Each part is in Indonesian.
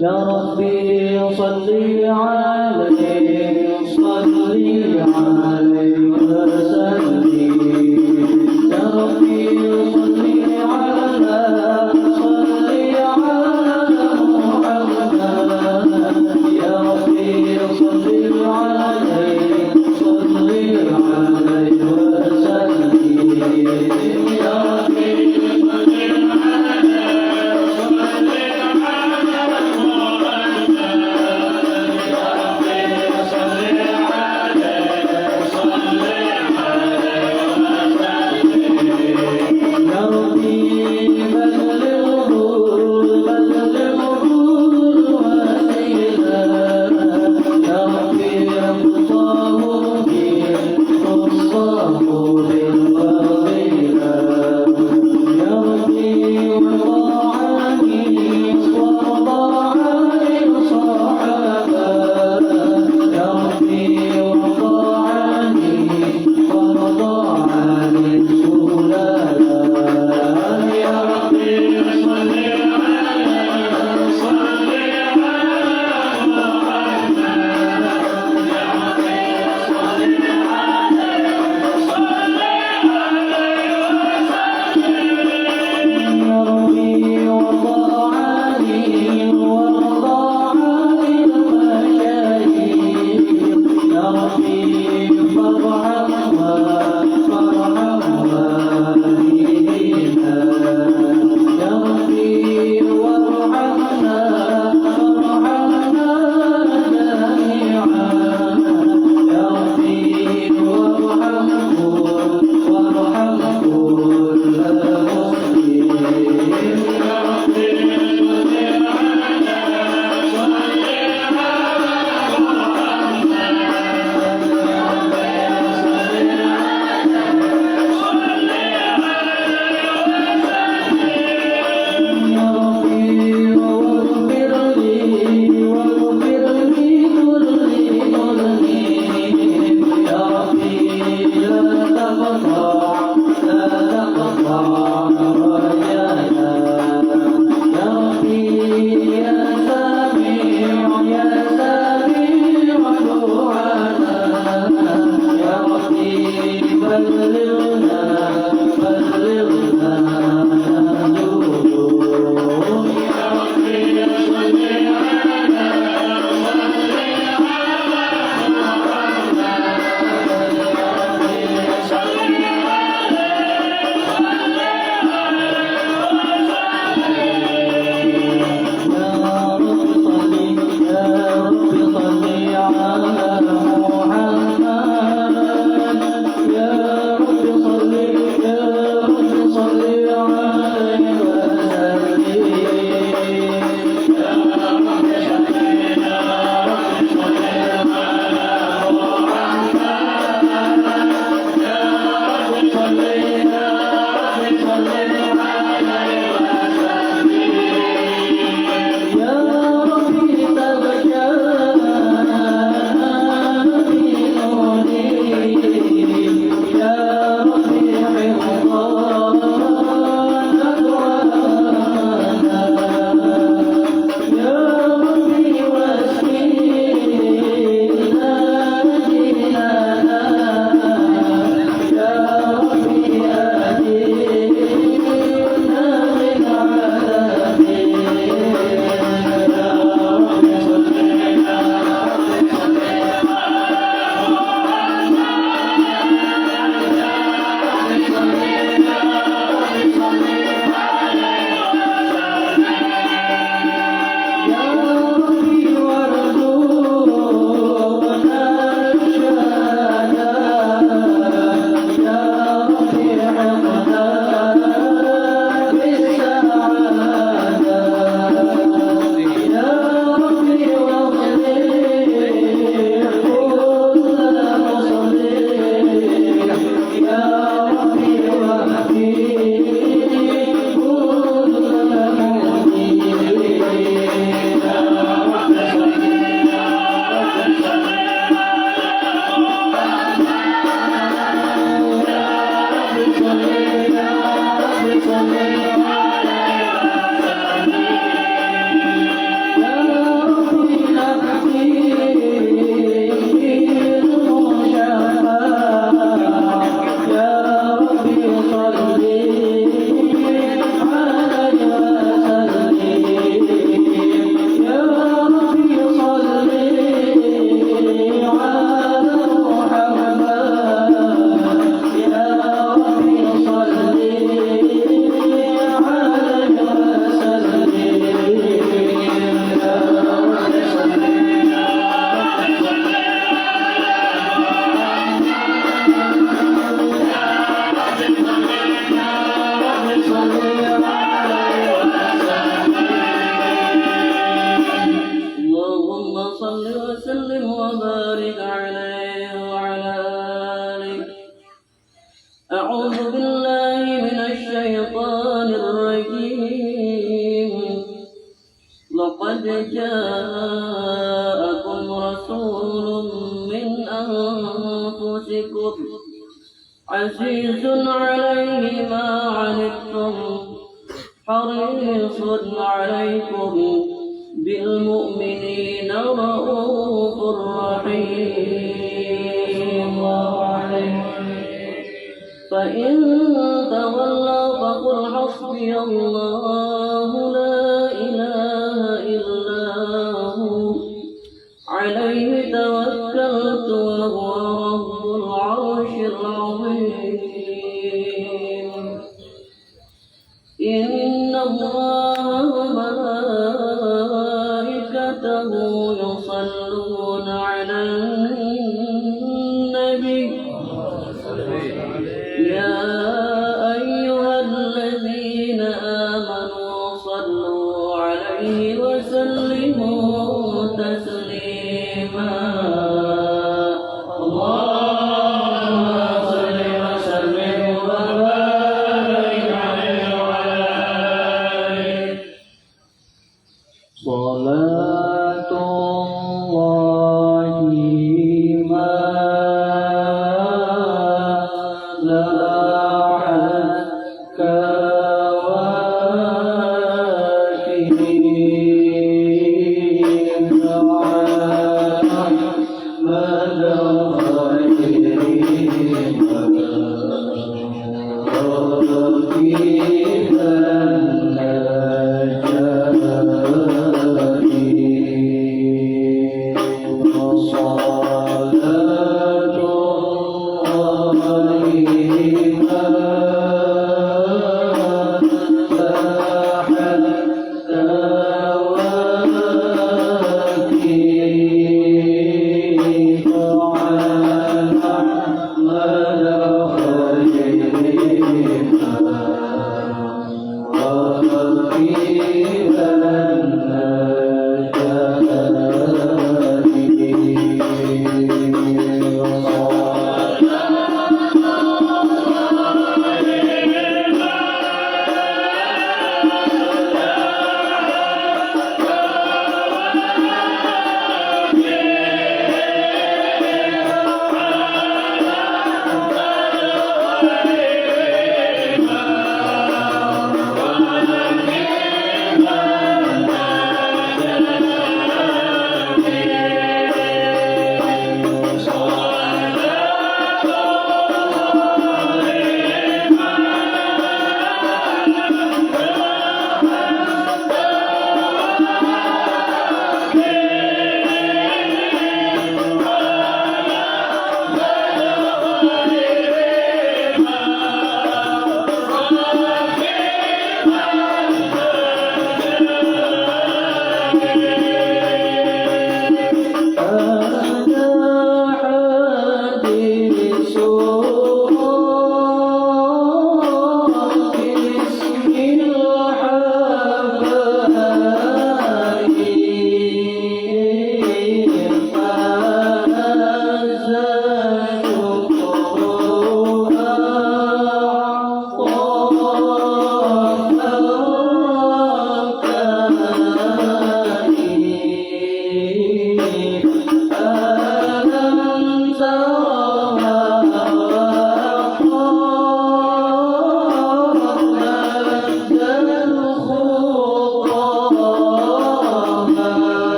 يا ربي صل عليه صل عليه وسلم يا ربي صل على محمد يا ربي صل عليه وسلم يا ربي يا ربي بلغ جاءكم رسول من أنفسكم عزيز عليه ما عنتم حريص عليكم بالمؤمنين رؤوف رحيم. فإن تولوا فقل حسبي الله لا إله إلا هو عليه توكلت وهو رب العرش العظيم. إن الله وملائكته يصلون على النبي يا أيها الذين آمنوا صلوا عليه وسلموا تسليما. اللهم صل وسلم وبارك عليه وعلى آله. صلاة الله ما لاحت كواكب أحمد خير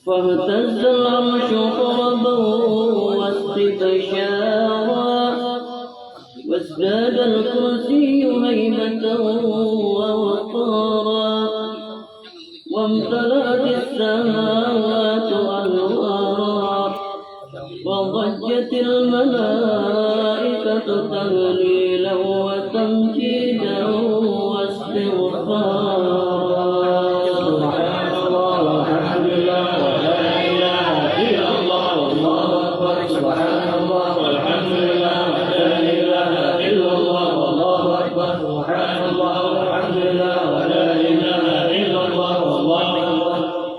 فاهتز العرش طربا واستبشارا وازداد الكرسي هيبة ووقارا وامتلأت السماوات أنوارا وضجت الملائكة تهليلا وتمجيدا واستغفارا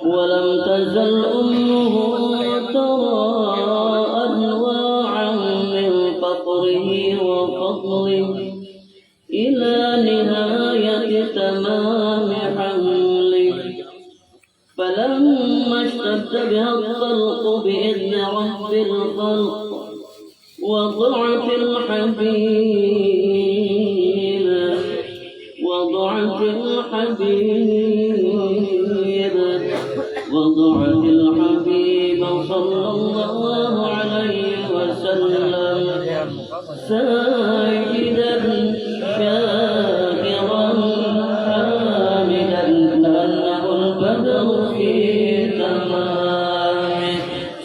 ولم تزل أمه ترى أنواعا من فقره وفضله إلى نهاية تمام حمله فلما اشتد بها الخلق بإذن رب الخلق وضعف الحبيب صلى الله عليه وسلم ساجدا شاكرا حامدا كأنه البدر في تمامه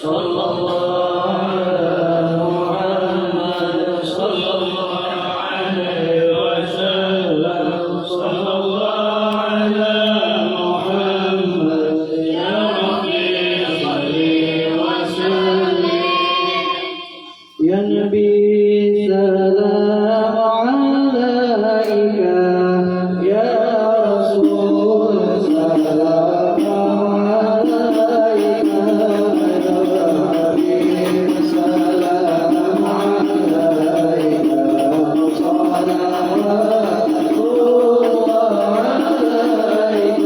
صلى الله على محمد صلى الله عليه وسلم صلى الله على محمد يا ربي صل وسلم يا نبي سلام عليك يا رسول سلام عليك يا حبيب سلام عليك صلوات الله عليك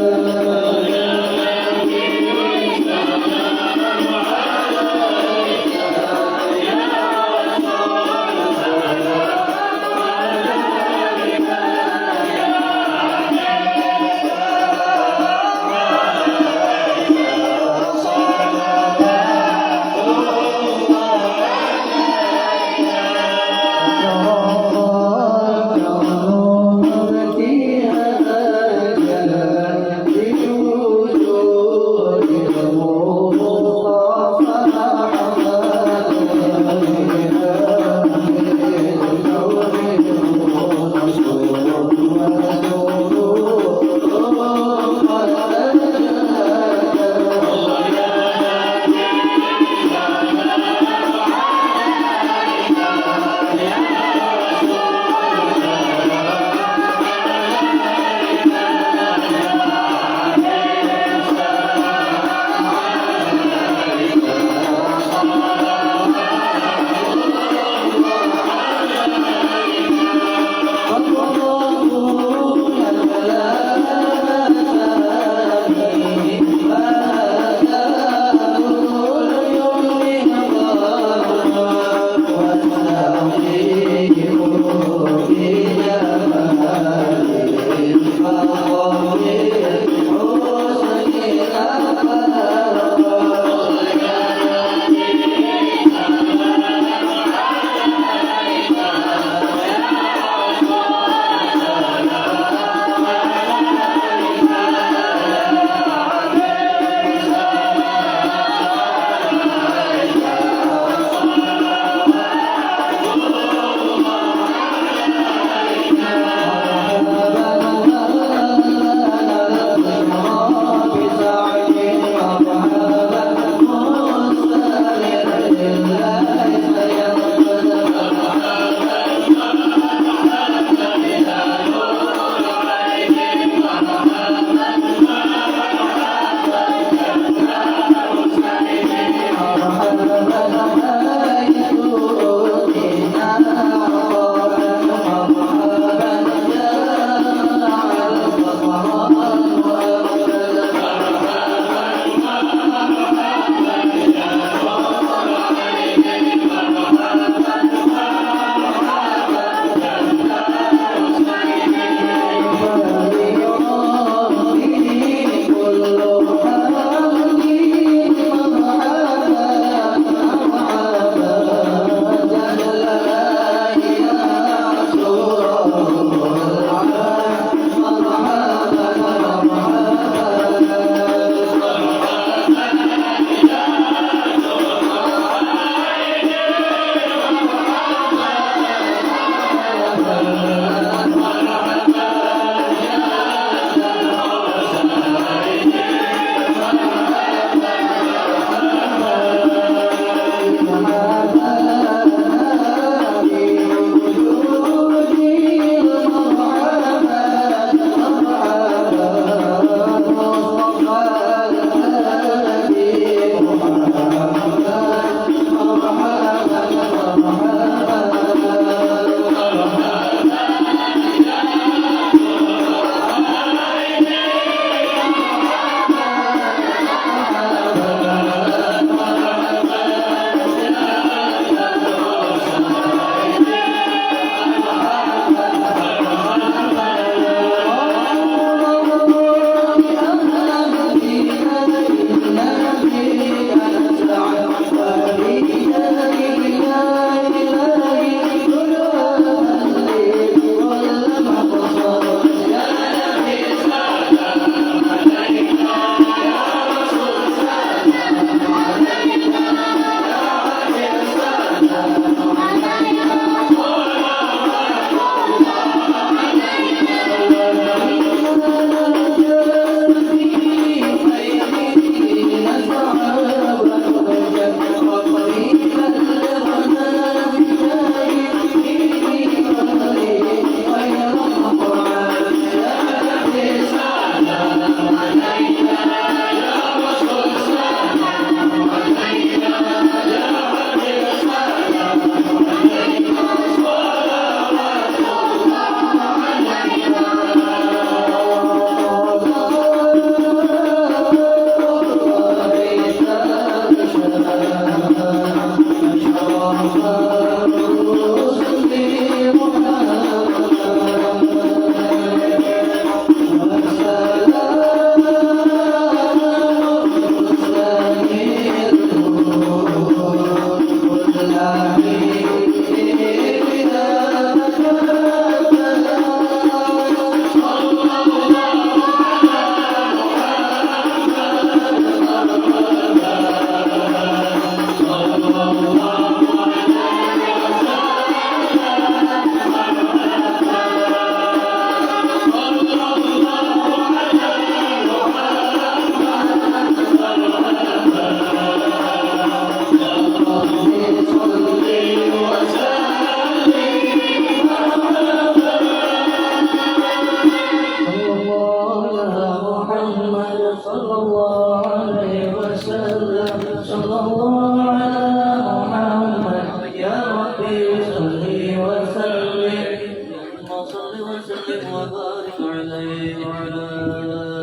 وسلم وبارك عليه وعلى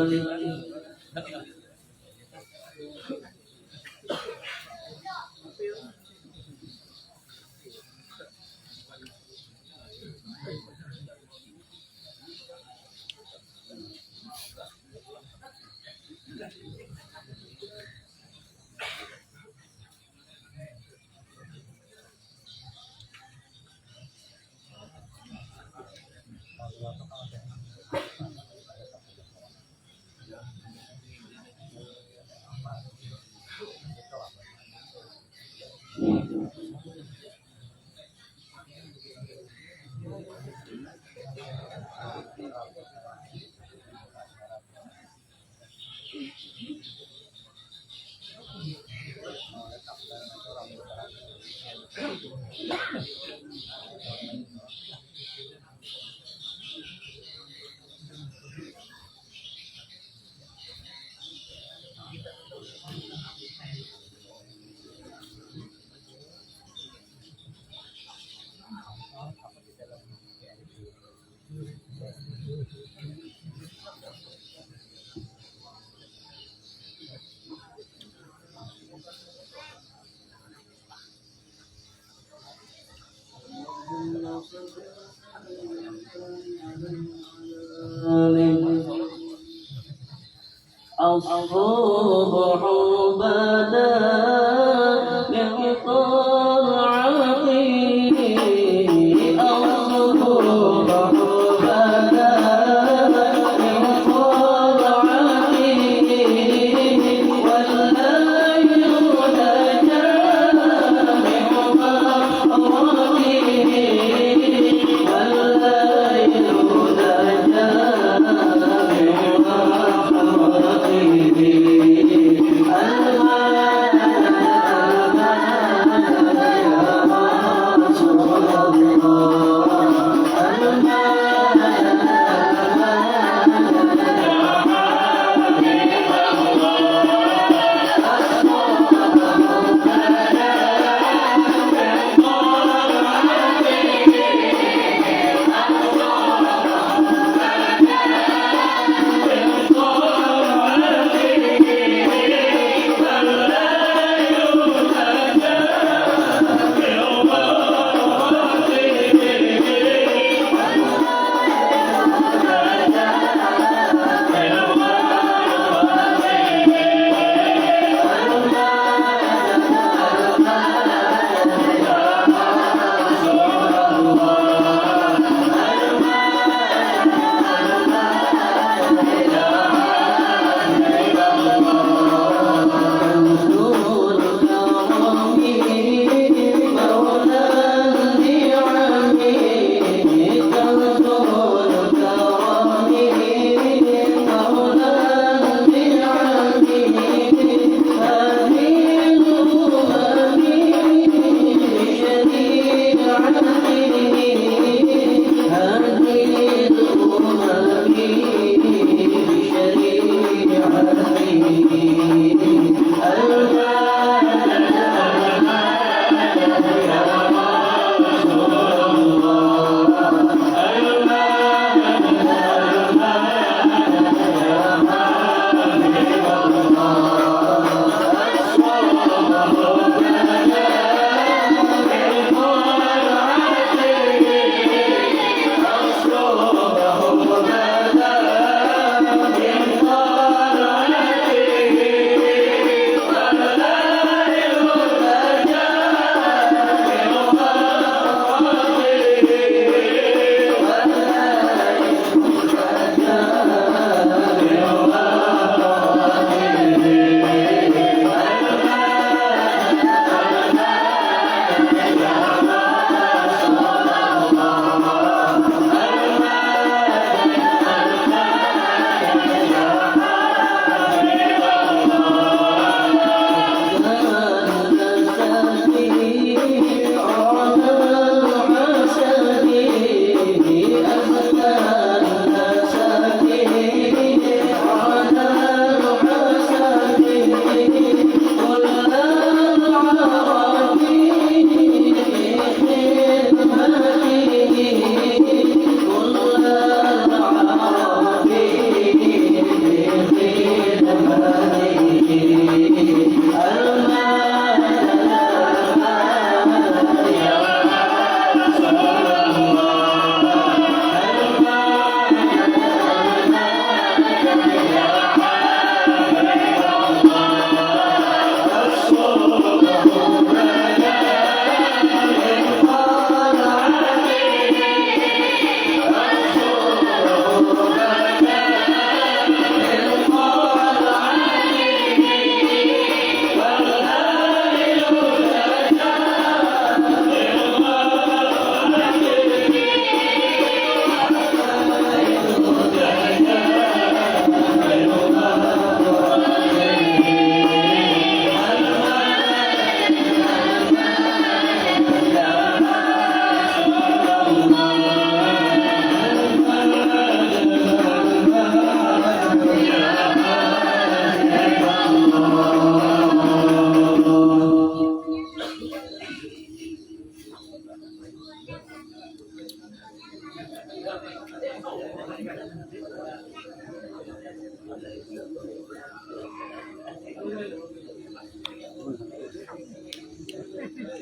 آله. الصبح بدا من طلعته الصبح بدا من طلعته والليل نجا من مغربه والليل نجا من مغربه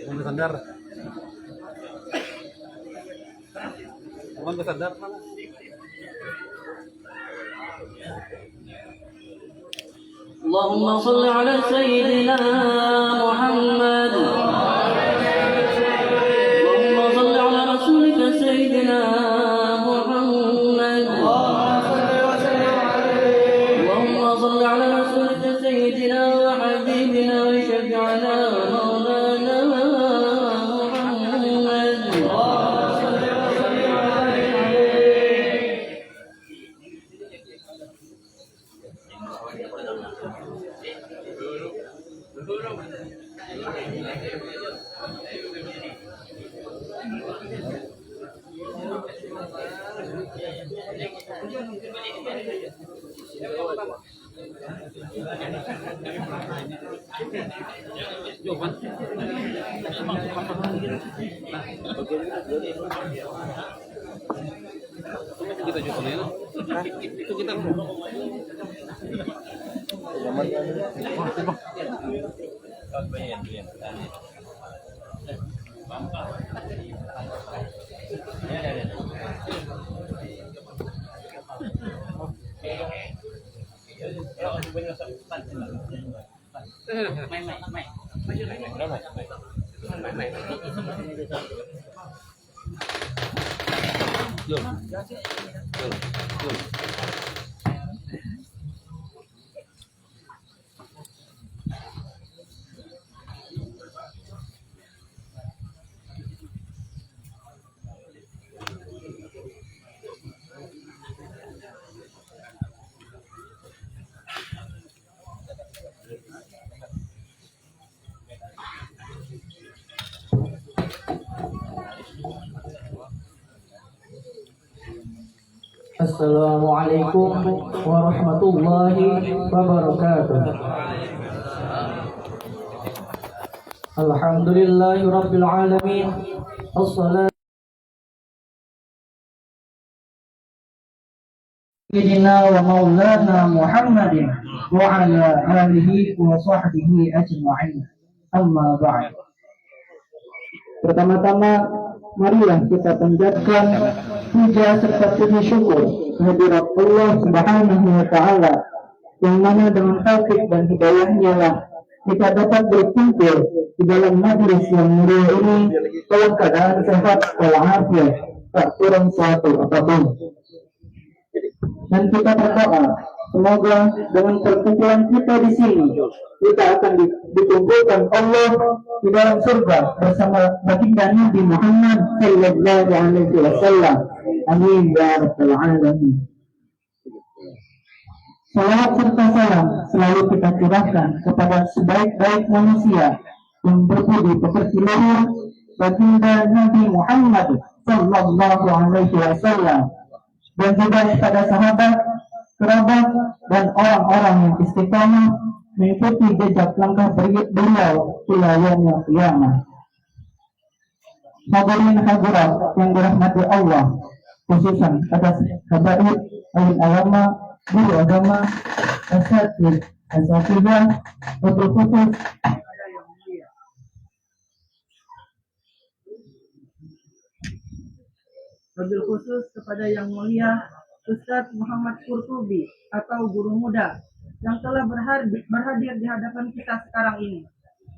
Mohon sadar. Mohon sadar. اللهم صل على سيدنا محمد. اللهم صل على رسولك سيدنا محمد. اللهم صل على رسولك سيدنا وحبيبنا وشفيعنا مولانا محمد. Kita juga nih. Itu kita Assalamualaikum warahmatullahi wabarakatuh. Alhamdulillahi rabbil alamin. Assalatu sayyidina wa maulana Muhammadin wa ala alihi wa sahbihi ajma'in. Amma ba'd. Pertama-tama marilah kita panjatkan puja serta puji syukur kehadirat Allah Subhanahu wa taala yang mana dengan taufik dan hidayahnya lah kita dapat berkumpul di dalam majlis yang mulia ini dalam keadaan sehat walafiat, tak kurang suatu apapun. Dan kita berdoa semoga dengan perkumpulan kita di sini kita akan dikumpulkan Allah di dalam surga bersama baginda Nabi Muhammad sallallahu alaihi wasallam. Amin ya rabbal alamin. Salawat serta salam selalu kita curahkan kepada sebaik-baik manusia yang berbudi pekerti luhur baginda Nabi Muhammad sallallahu alaihi wasallam, dan juga kepada sahabat, kerabat, dan orang-orang yang istiqamah mengikuti jejak langkah beliau hingga yaumil qiyamah. Hadirin hadirat yang dirahmati Allah, khususan atas habaib alim agama, guru agama, asatidz, asatidzah, wabil khusus wabil khusus kepada yang mulia Ustadz Muhammad Qurtubi atau guru muda yang telah berhadir di hadapan kita sekarang ini.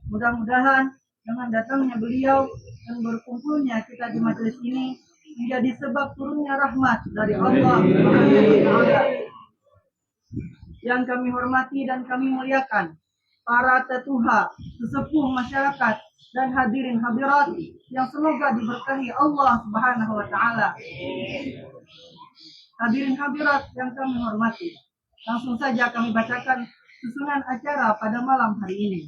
Mudah-mudahan dengan datangnya beliau dan berkumpulnya kita di majelis ini menjadi sebab turunnya rahmat dari Allah yang kami hormati dan kami muliakan para tetuha, sesepuh masyarakat, dan hadirin hadirat yang semoga diberkahi Allah Subhanahu wa taala. Hadirin hadirat yang kami hormati, langsung saja kami bacakan susunan acara pada malam hari ini.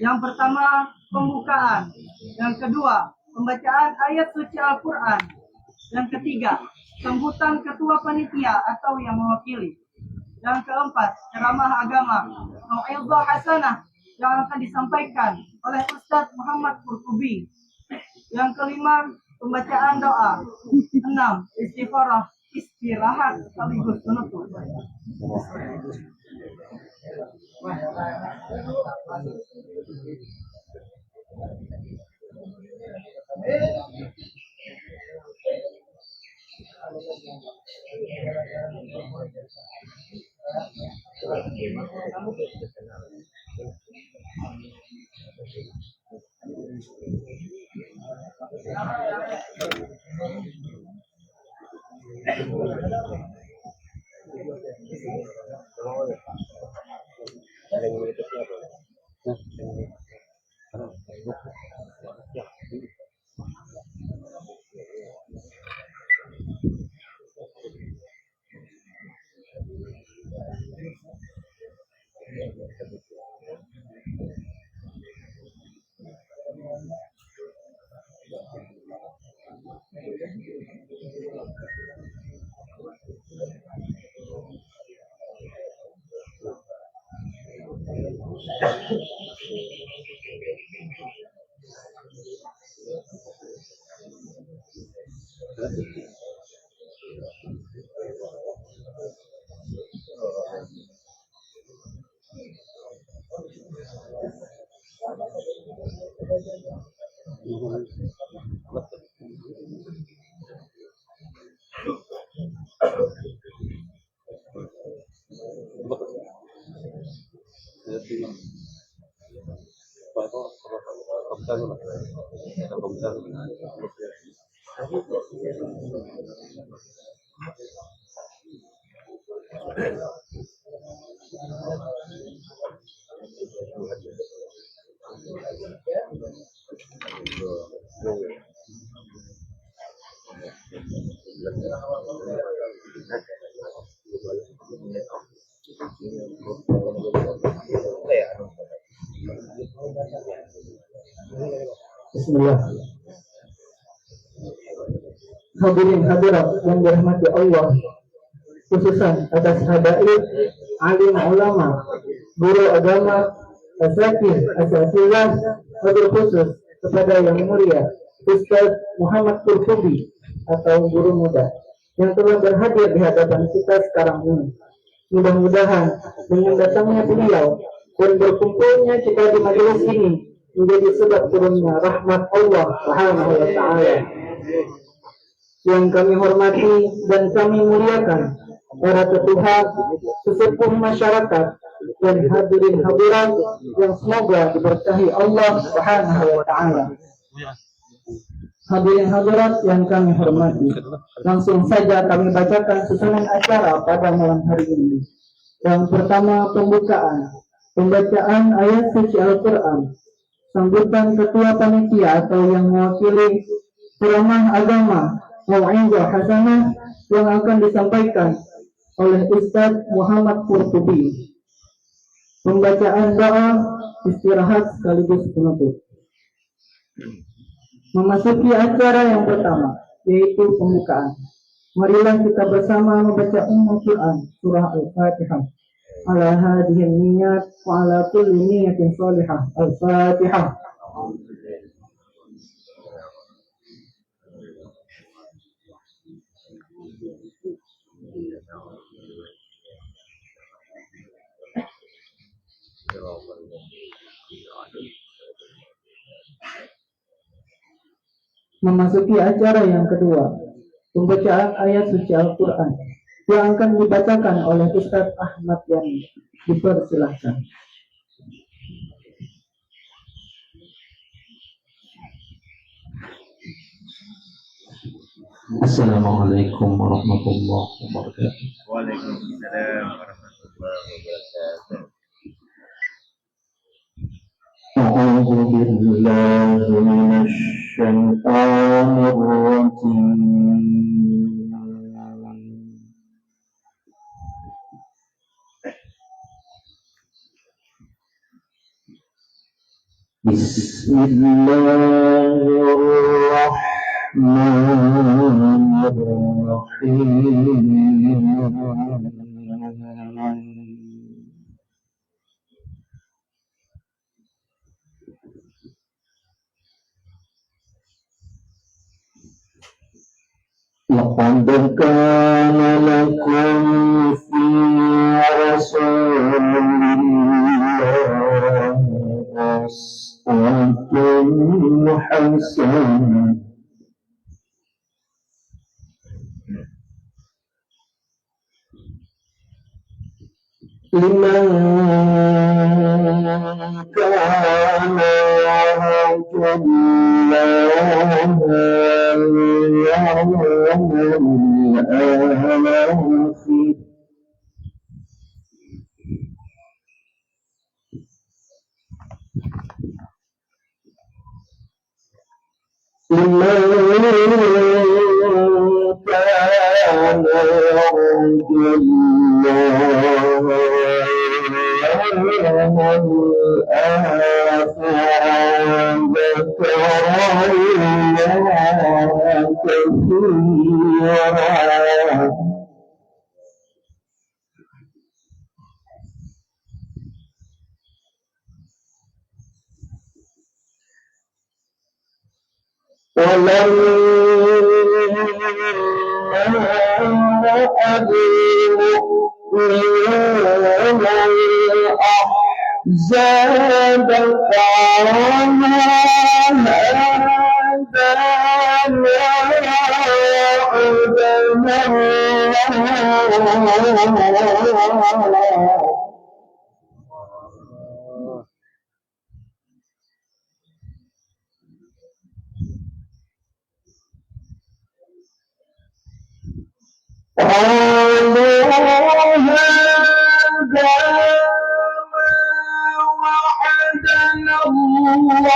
Yang pertama, pembukaan. Yang kedua, pembacaan ayat suci Al-Quran. Yang ketiga, sambutan ketua panitia atau yang mewakili. Yang keempat, ceramah agama mau'izah hasanah yang akan disampaikan oleh Ustadz Muhammad Qurtubi. Yang kelima, pembacaan doa. 6, istighfarah istirahat sekaligus menutup. Bismillah. Hadirin hadirat yang dirahmati Allah, khususan atas habaib, alim ulama, guru agama, asatidz, asatidzah, wabil khusus kepada yang mulia Ustaz Muhammad Qurtubi atau guru muda yang telah berhadir di hadapan kita sekarang ini. Mudah-mudahan dengan datangnya beliau dan berkumpulnya kita di majelis ini menjadi sebab turunnya rahmat Allah Subhanahu wa taala. Yang kami hormati dan kami muliakan para ketua, sesepuh masyarakat dan hadirin hadirat yang semoga diberkahi Allah Subhanahu wa taala. Hadirin hadirat yang kami hormati, langsung saja kami bacakan susunan acara pada malam hari ini. Yang pertama, pembacaan ayat suci Al-Quran, sambutan ketua panitia atau yang mewakili ceramah agama mau'izah hasanah yang akan disampaikan oleh Ustaz Muhammad Qurtubi. Pembacaan doa, istirahat sekaligus penutup. Memasuki acara yang pertama, yaitu pembukaan. Marilah kita bersama membaca Ummul Quran surah Al-Fatihah. Ala hadhihi niyyat wa ala kulli niyyatin shalihah. Al-Fatihah. Memasuki acara yang kedua, pembacaan ayat suci Al-Quran yang akan dibacakan oleh Ustaz Ahmad Yani. Dipersilahkan. Assalamualaikum warahmatullahi wabarakatuh. Waalaikumsalam warahmatullahi wabarakatuh. A'udzu billahi minasy syaithanir rajim. Bismillahirrahmanirrahim. لقد كان لكم في رسول الله أسوة حسنة لمن كان يرجو الله واليوم الآخر لمن كان يرجو الله واليوم الآخر وذكر الله كثيرا ولما رأى المؤمنون الأحزاب قالوا هذا ما وعدنا الله قالوا هذا ما وعدنا الله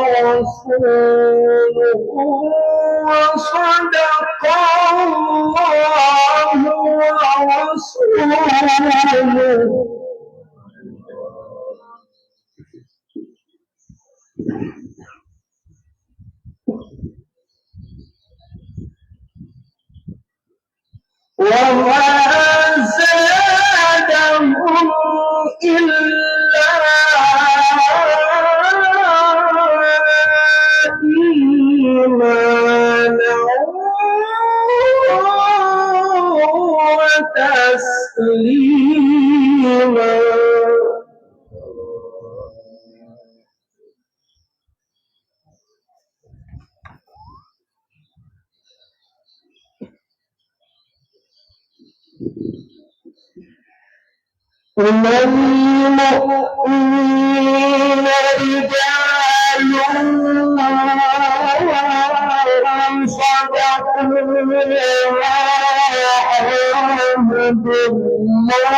ورسوله وصدق الله ورسوله وما زادهم إلا إيمانا وتسليما من المؤمنين رجال صدقوا وعاهدوا الله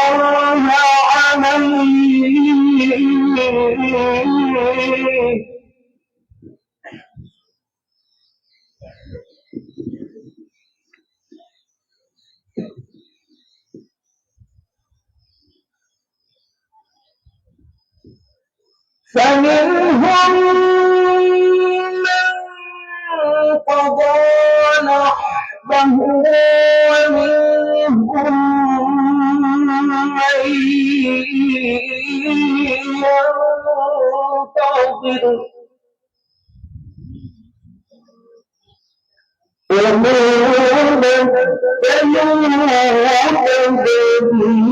عليه فمنهم من قضى نحبه ومنهم من ينتظر وما بدلوا تبديلا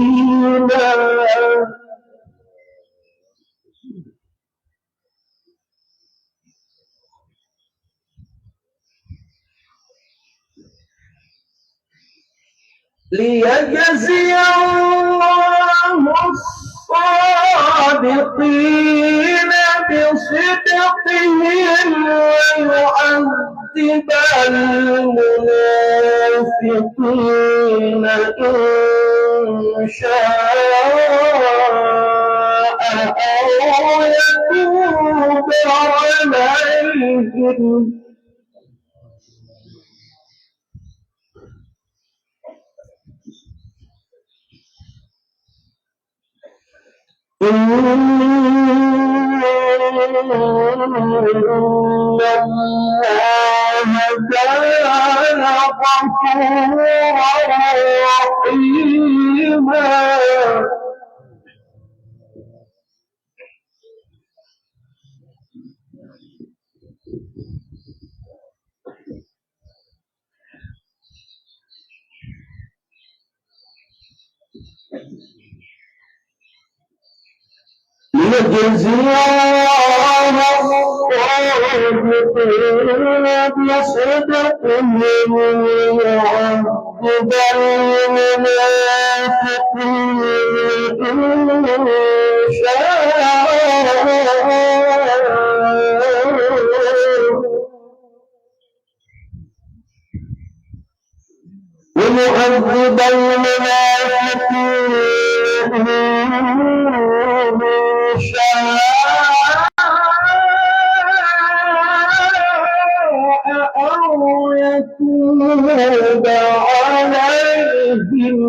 ليجزي الله الصادقين بصدقهم ويعذب المنافقين إن شاء أو يتوب عليهم إن الله كان غفورا رحيما ليجزي الله الصادقين بصدقهم ويعذب المنافقين إن شاء ويعذب المنافقين إن شاء أو يتوب عليهم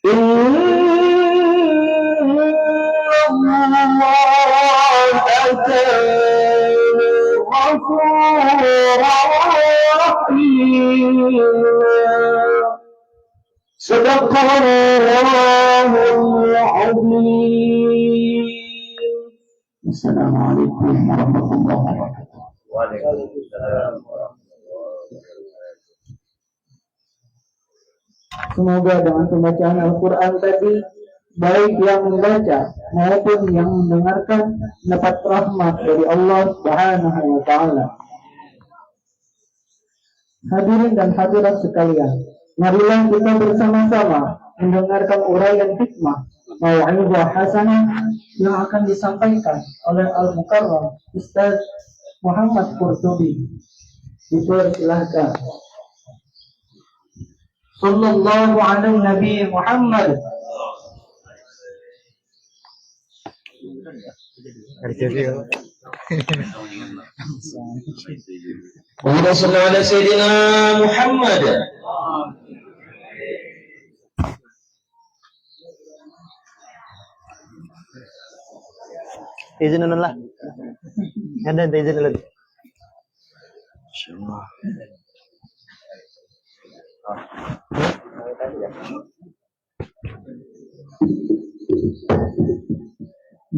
إن الله كان غفورا رحيما. صدق الله العظيم. السلام عليكم ورحمة الله وبركاته. Waalaikumsalam warahmatullahi wabarakatuh. Semoga dengan pembacaan Al-Quran tadi, baik yang membaca maupun yang mendengarkan dapat rahmat dari Allah Subhanahu wa Ta'ala. Hadirin dan hadirat sekalian, marilah kita bersama-sama mendengarkan uraian hikmah mau'izah hasanah yang akan disampaikan oleh Al-Mukarram Ustaz Muhammad Qurtubi. Dipersilahkan. Sallallahu alaihi Nabi Muhammad. Allahumma shalli ala sayyidina Muhammad. izin dulu lah. Ada izin dulu. Insyaallah.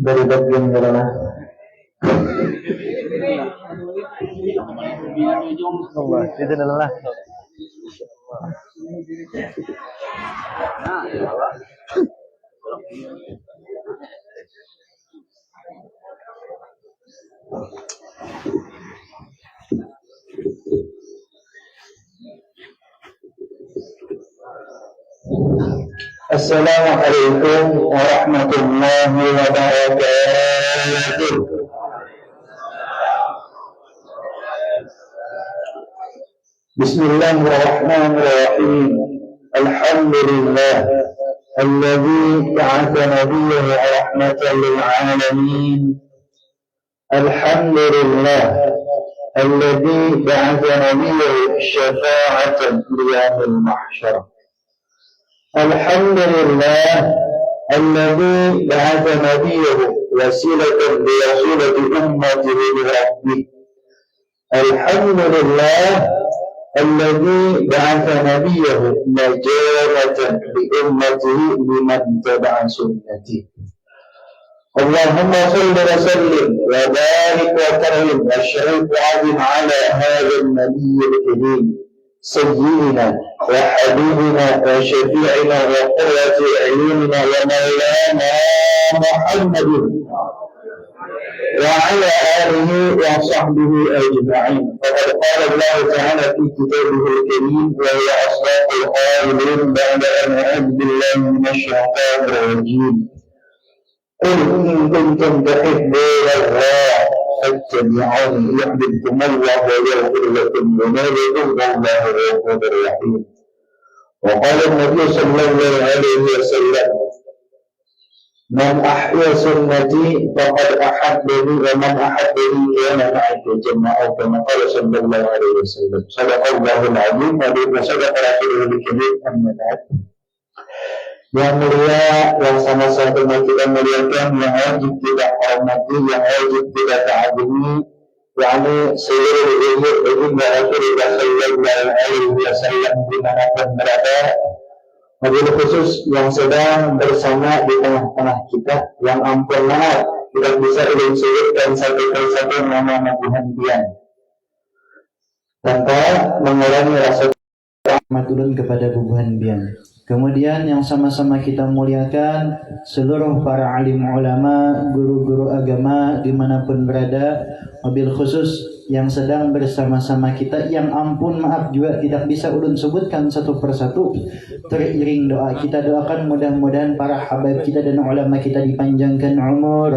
Dari bagian mana? Izin dulu lah. Assalamualaikum warahmatullahi wabarakatuh. Bismillahirrahmanirrahim. Alhamdulillah alladzi ba'atha nabiyyahu rahmatan lil alamin. Alhamdulillah alladzi ba'atha nabiyyahu syafa'atan li yaumil mahsyar. الحمد لله الذي بعث نبيه وسيلة لوصولة أمته لربه. الحمد لله الذي بعث نبيه نجاة لأمته لمن تبع سنته. اللهم صل وسلم وبارك وكرم واشرف وعظم على هذا النبي الكريم سيدنا وحبيبنا وشفيعنا وقرة أعيننا ومولانا محمد وعلى آله وصحبه أجمعين. فقد قال الله تعالى في كتابه الكريم وهو أصدق القائلين بعد أن أعوذ بالله من الشيطان الرجيم. قل إن كنتم تحبون الله فاتبعوني يحببكم الله ويغفر لكم ذنوبكم والله غفور رحيم. وقال النبي صلى الله عليه وسلم من أحيا سنتي فقد أحبني ومن أحبني كان معي في الجنة أو كما قال صلى الله عليه وسلم. صدق الله العظيم وصدق رسوله الكريم. أما بعد. Yang mulia, yang sama-sama kita muliakan, yang wajib kita hormati, yang wajib kita ta'adumi, yakni seluruh baginda Rasulullah sallallahu alaihi wasallam dimanapun berada, wabil khusus yang sedang bersama di tengah-tengah kita, yang ampun maaf tidak bisa disebutkan satu persatu nama Tuhan Tuhan tanpa mengurangi rasa Matulun kepada bubuhan bian. Kemudian yang sama-sama kita muliakan seluruh para alim ulama, guru-guru agama dimanapun berada, wabil khusus yang sedang bersama-sama kita, yang ampun maaf juga tidak bisa ulun sebutkan satu persatu. Teriring doa kita doakan mudah-mudahan para habaib kita dan ulama kita dipanjangkan umur,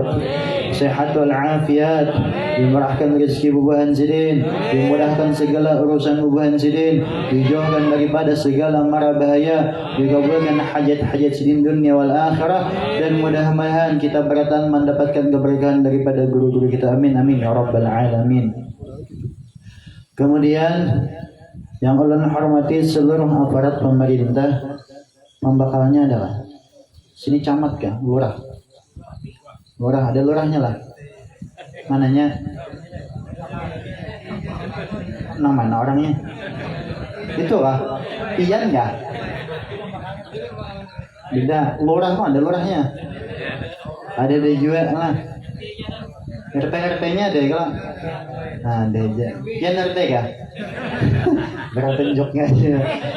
sehat wal afiat, dimurahkan rezeki bubuhan sidin, dimudahkan segala urusan bubuhan sidin, dijauhkan daripada segala mara bahaya, dikabulkan hajat-hajat sidin dunia wal akhirah, dan mudah-mudahan kita beratan mendapatkan keberkahan daripada guru-guru kita. Amin amin ya rabbal alamin. Kemudian yang ulun hormati seluruh aparat pemerintah, pembakalnya adalah sini camat kah? Lurah. Lurah, ada lurahnya lah. Mananya? Mana orangnya? Itu lah. Iyan kah? Beda. Lurah kok ada lurahnya. Ada juga lah. RT-nya ada kalau. Nah, ada aja. Kian RT kah? Bertunjuknya aja.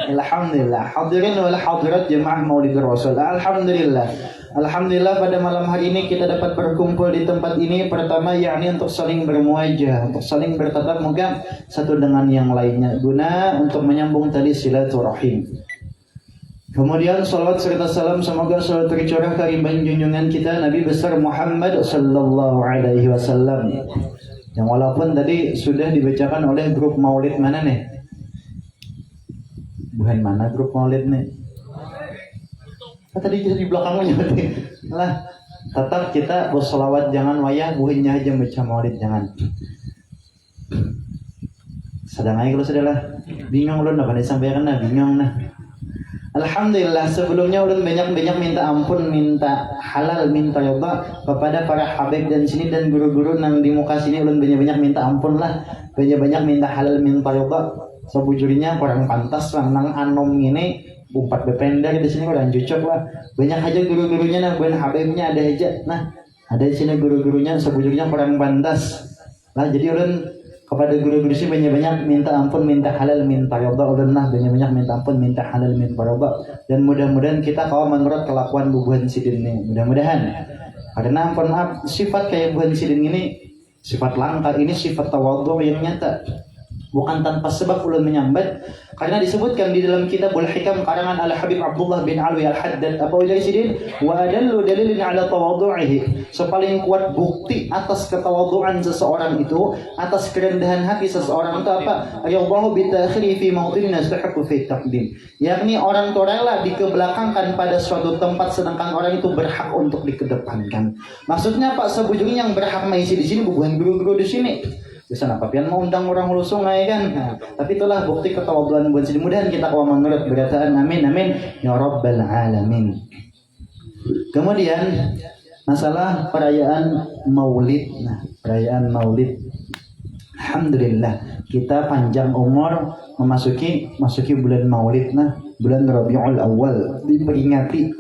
Alhamdulillah. Hadirin wal hadirat jemaah Maulid Rasul. Alhamdulillah. Alhamdulillah pada malam hari ini kita dapat berkumpul di tempat ini. Pertama yakni untuk saling bermuajah, untuk saling bertatap muka satu dengan yang lainnya, guna untuk menyambung tali silaturahim. Kemudian salawat serta salam semoga selalu tercurah kariban junjungan kita Nabi besar Muhammad sallallahu alaihi wasallam. Yang walaupun tadi sudah dibacakan oleh grup Maulid mana nih? Bukan mana grup Maulid nih? Tadi kita di belakangnya berarti. Lah, tetap kita berselawat jangan wayah buahnya aja baca Maulid jangan. Sedang aja kalau sudah lah. Bingung ulun apa disampaikan nah, bingung nah. Alhamdulillah sebelumnya ulun banyak-banyak minta ampun, minta halal, minta ridha kepada para habib dan sini dan guru-guru nang di muka sini. Ulun banyak-banyak minta ampun lah, banyak-banyak minta halal, minta ridha. Sebujurnya kurang pantas lah nang anom ini umpat bepender di sini kurang cocok lah. Banyak aja guru-gurunya nah, bukan habibnya ada aja. Nah, ada di sini guru-gurunya sebujurnya kurang pantas. Lah jadi ulun kepada guru-guru sih banyak-banyak minta ampun, minta halal, minta ridha. Ulun nah banyak-banyak minta ampun, minta halal, minta ridha. Dan mudah-mudahan kita kalau menurut kelakuan bubuhan sidin ini, mudah-mudahan. Karena ampun maaf, sifat kayak bubuhan sidin ini sifat langka, ini sifat tawadhu yang nyata. Bukan tanpa sebab ulun menyambat, karena disebutkan di dalam kitabul hikam karangan Al-Habib Abdullah bin Alwi Al-Haddad apa ujar sidin wa adallu dalilin ala tawadhu'ihi. Sepaling kuat bukti atas ketawadhuan seseorang itu, atas kerendahan hati seseorang itu apa? Ayallahu bi ta'khiri fi mawdin yastahiqu fi taqdim. Yakni orang itu rela dikebelakangkan pada suatu tempat sedangkan orang itu berhak untuk dikedepankan. Maksudnya Pak, sebujurnya yang berhak mengisi di sini bukan guru-guru di sini. Bisa apa pian mau undang orang hulu sungai kan? Nah, tapi itulah bukti ketawaduan buat sini. Mudahan kita kawan menurut berataan amin amin ya rabbal alamin. Kemudian masalah perayaan Maulid. Nah, perayaan Maulid. Alhamdulillah kita panjang umur masuki bulan Maulid. Nah, bulan Rabiul Awal diperingati.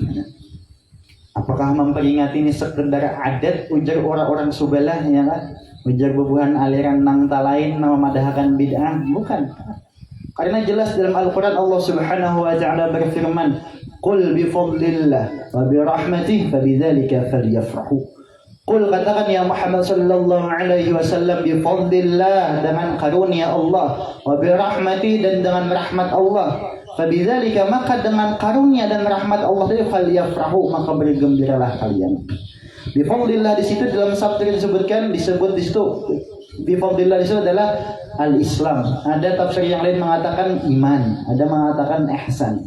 Apakah memperingati ini sekedar adat ujar orang-orang subalah ya kan? Ujar bubuhan aliran nang talain memadahkan bid'ah? Bukan. Karena jelas dalam Al-Quran Allah Subhanahu wa ta'ala berfirman, "Qul bi fadlillah wa bi rahmatih fabidzalika falyafrahu." Qul katakan ya Muhammad sallallahu alaihi wasallam bi fadlillah, dengan karunia Allah, wa bi rahmatih, dan dengan rahmat Allah. Fabidzalika, maka dengan karunia dan rahmat Allah tadi falyafrahu, maka bergembiralah kalian. Bifadlillah di situ dalam sabda disebut di situ bifadlillah di situ adalah al-Islam. Ada tafsir yang lain mengatakan iman, ada mengatakan ihsan.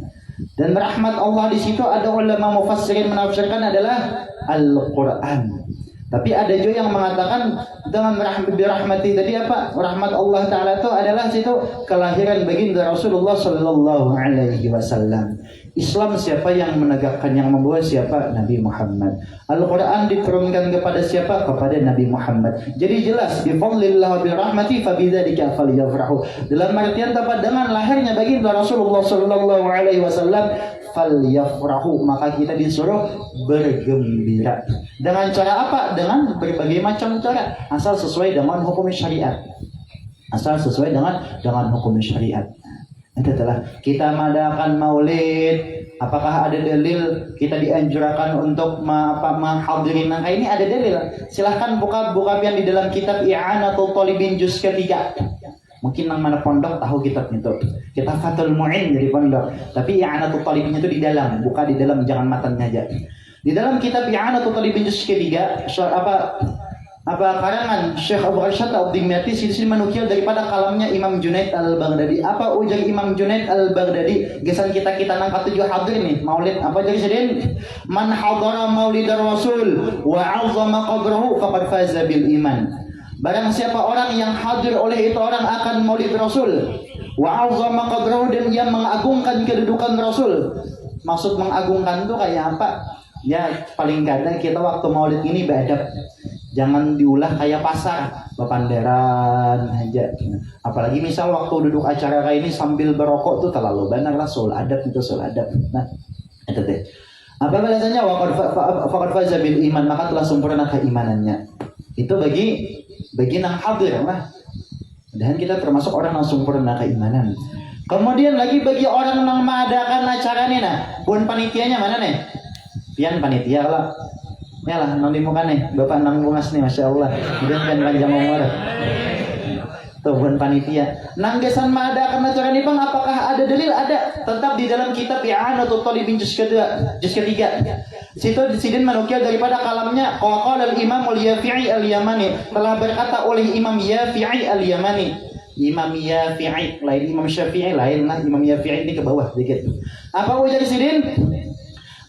Dan rahmat Allah di situ ada ulama mufassirin menafsirkan adalah Al-Qur'an. Tapi ada juga yang mengatakan dengan rahmati tadi apa? Rahmat Allah Ta'ala itu adalah situ kelahiran baginda Rasulullah Sallallahu Alaihi Wasallam. Islam siapa yang menegakkan, yang membawa siapa? Nabi Muhammad. Al-Quran diturunkan kepada siapa? Kepada Nabi Muhammad. Jadi jelas bifadlillah wa birahmati fabidzalika falyafrahu. Dalam artian apa? Dengan lahirnya baginda Rasulullah Sallallahu Alaihi Wasallam falyafrahu, maka kita disuruh bergembira. Dengan cara apa? Dengan berbagai macam cara, asal sesuai dengan hukum syariat. Asal sesuai dengan hukum syariat. Itu adalah kita mengadakan maulid. Apakah ada dalil kita dianjurkan untuk menghadirin nangka ini? Ada dalil. Silahkan buka yang di dalam kitab I'anatul Talibin juz ketiga. Mungkin yang mana pondok tahu kitab itu. Kita Fathul Mu'in dari pondok. Tapi I'anatul Talibin itu di dalam. Buka di dalam, jangan matanya aja. Di dalam kitab I'anatul Talibin juz ketiga, karangan Syekh Abu Arsyad Ad-Dimyati sini menukil daripada kalamnya Imam Junaid Al-Baghdadi. Apa ujar Imam Junaid Al-Baghdadi? Gesan kita nang ketujuh hadir nih maulid. Apa jadi sedin? Man hadara maulidar rasul wa 'azzama qadrahu faqad faza bil iman. Barang siapa orang yang hadir oleh itu orang akan maulid rasul wa 'azzama qadrahu, dan ia mengagungkan kedudukan rasul. Maksud mengagungkan itu kayak apa? Ya paling kadang kita waktu maulid ini beradab. Jangan diulah kayak pasar, bepanderan aja. Apalagi misal waktu duduk acara kayak ini sambil berokok tuh terlalu banyak lah, soal adab itu soal adab. Nah, itu deh. Apa balasannya? Faqad faza bil iman, maka telah sempurna keimanannya. Itu bagi nang hadir lah. Dan kita termasuk orang yang sempurna keimanan. Kemudian lagi bagi orang yang mengadakan acara nih, nah, bun panitianya mana nih? Pian panitia lah. Ya lah, nang di muka nih, Bapak Nang Bungas nih, Masya Allah. Kemudian panjang umur. Tuh, bukan panitia. Nang gesan mengadakan acara ini bang, apakah ada dalil? Ada. Tetap di dalam kitab I'anatul Talibin juz ketiga. Situ disidin menukil daripada kalamnya qala al-Imam al-Yafi'i al-Yamani. Telah berkata oleh Imam Yafi'i al-Yamani. Imam Yafi'i, lain Imam Syafi'i, lain lah Imam Yafi'i ini ke bawah dikit. Apa ujar sidin?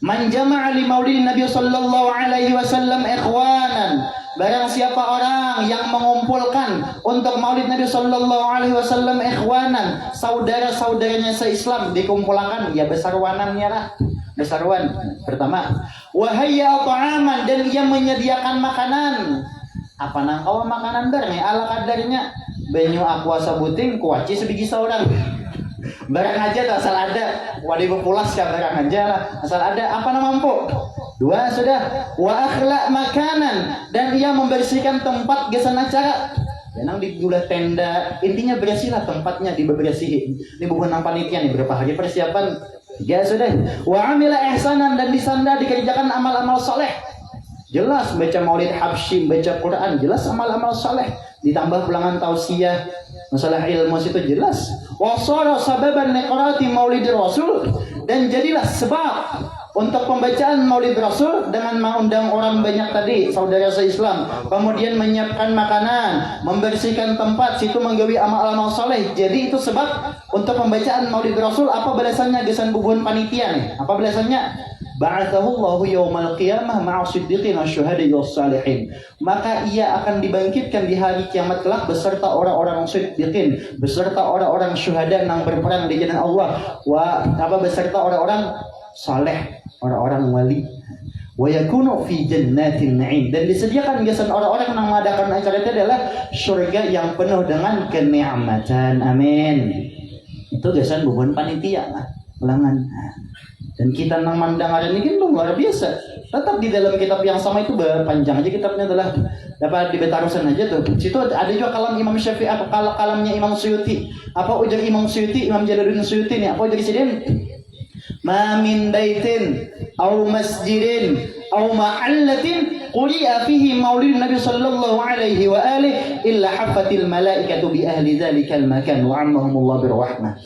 Man jama'a li maulidin Nabi sallallahu alaihi wasallam ikhwanan. Barang siapa orang yang mengumpulkan untuk maulid Nabi sallallahu alaihi wasallam ikhwanan, saudara-saudaranya se-Islam dikumpulkan, ya besarwanannya lah. Besarwan pertama. Wa hayya ta'aman, dan ia menyediakan makanan. Apa nang kawa makanan bar nih ala kadarnya. Banyu aqua sabuting kuaci sebiji seorang. Barang aja tak asal ada, wadibu pulas ya barang aja lah, asal ada. Apa nama mampu? Dua sudah. Wa akhlaq makanan, dan ia membersihkan tempat gesan acara. Jangan dibuat tenda, intinya bersihlah tempatnya, dibersihin. Ini bukan nang panitia nih, berapa hari persiapan? 3 sudah. Wa amila ihsanan, dan disanda dikerjakan amal-amal soleh. Jelas baca maulid habsyi, baca Quran, jelas amal-amal soleh. Ditambah pulangan tausiah, masalah ilmu itu jelas. Wasara sababan liqraati maulid rasul, dan jadilah sebab untuk pembacaan maulid rasul dengan mengundang orang banyak tadi, saudara se-Islam. Kemudian menyiapkan makanan, membersihkan tempat, situ menggawi amal-amal soleh. Jadi itu sebab untuk pembacaan maulid rasul. Apa balasannya gesan bubuhan panitia nih? Apa balasannya? Ba'athahullahu yawmal qiyamah ma'a siddiqin wasyuhada'i wassalihin. Maka ia akan dibangkitkan di hari kiamat kelak beserta orang-orang siddiqin, beserta orang-orang syuhada yang berperang di jalan Allah, beserta orang-orang saleh, orang-orang wali. Wa yakunu fi jannatin na'im, dan disediakan gesan orang-orang yang mengadakan acara itu adalah surga yang penuh dengan kenikmatan. Amin. Itu gesan bubuhan panitia lah, ulangan. Dan kita nang mandang ada ini kan luar biasa. Tetap di dalam kitab yang sama itu panjang aja kitabnya, adalah dapat dibetarusan aja tuh. Situ ada juga kalam Imam Syafi'i atau kalamnya Imam Suyuti. Apa ujar Imam Suyuti, Imam Jalaluddin Suyuti nih? Apa ujar sidin? Ma min baitin aw masjidin aw ma'allatin quri'a fihi maulid Nabi sallallahu alaihi wa alihi illa haffatil malaikatu bi ahli dzalikal makan wa ammahumullah birrahmah.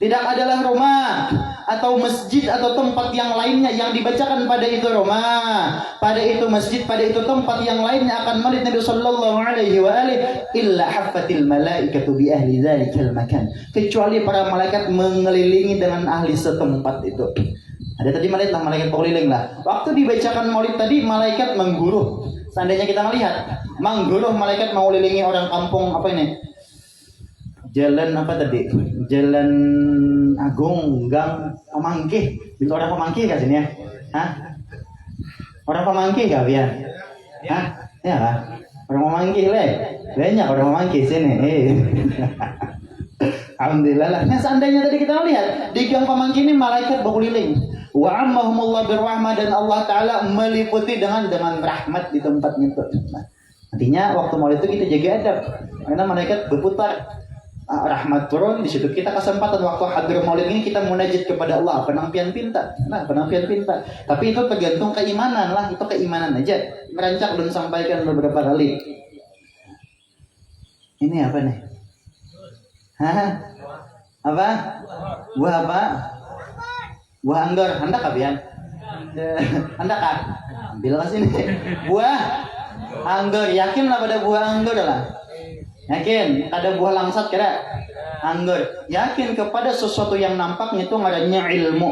Tidak adalah rumah atau masjid atau tempat yang lainnya yang dibacakan pada itu rumah, pada itu masjid, pada itu tempat yang lainnya akan maulid Nabi sallallahu alaihi wa alihi illa haffatil malaikatu bi ahli dzalikal makan, kecuali para malaikat mengelilingi dengan ahli setempat itu. Ada tadi malaikat pengeliling lah. Waktu dibacakan maulid tadi malaikat mengguruh. Seandainya kita melihat mengguruh malaikat mengelilingi orang kampung apa ini? Jalan apa tadi? Jalan Agung, Gang Pemangkih. Itu orang Pemangkih kan sini ya? Hah? Orang Pemangkih gak Bian? Hah? Ya kan? Orang Pemangkih le. Banyak orang Pemangkih sini. Alhamdulillah lah. Nah seandainya tadi kita lihat di Gang Pemangkih ini malaikat berkeliling. Wa ammahumullah birrahmah, dan Allah Ta'ala meliputi dengan rahmat di tempatnya itu. Nah, artinya waktu maulid itu kita jaga adab. Karena malaikat berputar. rahmat turun, di situ kita kesempatan waktu hadir maulid ini kita munajat kepada Allah, penampian pinta. Nah, penampian pinta. Tapi itu tergantung keimanan lah, itu keimanan aja. Merancak dan sampaikan beberapa kali. Ini apa nih? Hah? Apa? Buah apa? Buah anggur. Hendak kapian? Hendak kah? Ambil ke sini. Buah anggur. Yakin lah pada buah anggur lah. Yakin? Ada buah langsat kira? Anggur. Yakin kepada sesuatu yang nampak itu ngarannya ilmu.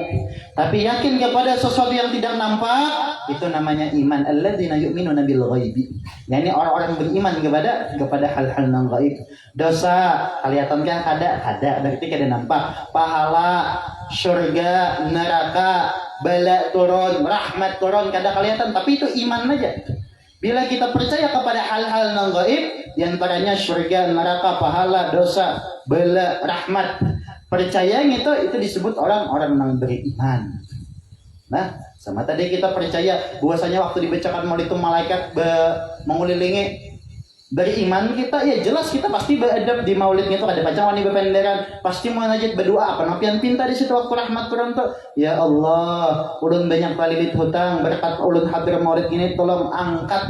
Tapi yakin kepada sesuatu yang tidak nampak itu namanya iman. Alladzina yu'minuna bil ghaibi. Yani orang-orang beriman kepada hal-hal yang gaib. Dosa kelihatan kan ada berarti kada nampak. Pahala, surga, neraka, bala turun, rahmat turun kada kelihatan tapi itu iman aja. Bila kita percaya kepada hal-hal yang gaib, diantaranya surga, neraka, pahala, dosa, bala, rahmat, percaya itu disebut orang-orang yang beriman. Nah, sama tadi kita percaya bahwasanya waktu dibacakan maulid itu malaikat mengelilingi. Beriman kita ya jelas kita pasti beradab di maulidnya itu ada bacaan wani bependeran pasti munajat berdoa apa napian pinta di situ waktu rahmat turun tuh ya Allah ulun banyak kali hutang berkat ulun hadir maulid ini tolong angkat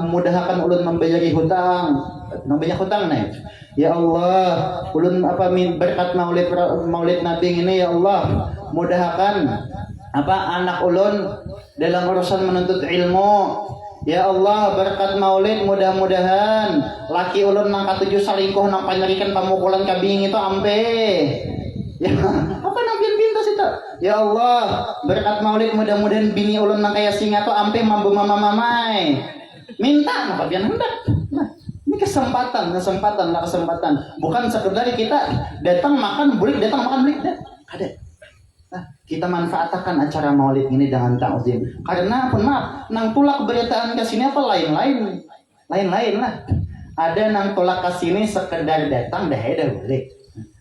mudahkan ulun membayari hutang banyak hutang nih ya Allah ulun berkat maulid nabi ini ya Allah mudahkan anak ulun dalam urusan menuntut ilmu. Ya Allah berkat maulid mudah-mudahan laki ulun nang katujuh salingkuh nang panyerikan pamukulan kabing itu ampe. Ya apa nampian pintas itu? Ya Allah berkat maulid mudah-mudahan bini ulun nang kaya singa tu ampe mambu mama-mamai. Minta apa pian hendak. Nah, ini kesempatan. Bukan sekedar kita datang makan bulik ada. Nah, kita manfaatkan acara maulid ini dengan ta'zim. Karena maaf, nang tulak beritaan ke sini apa lain-lain lah. Ada nang tulak ke sini sekedar datang dah boleh.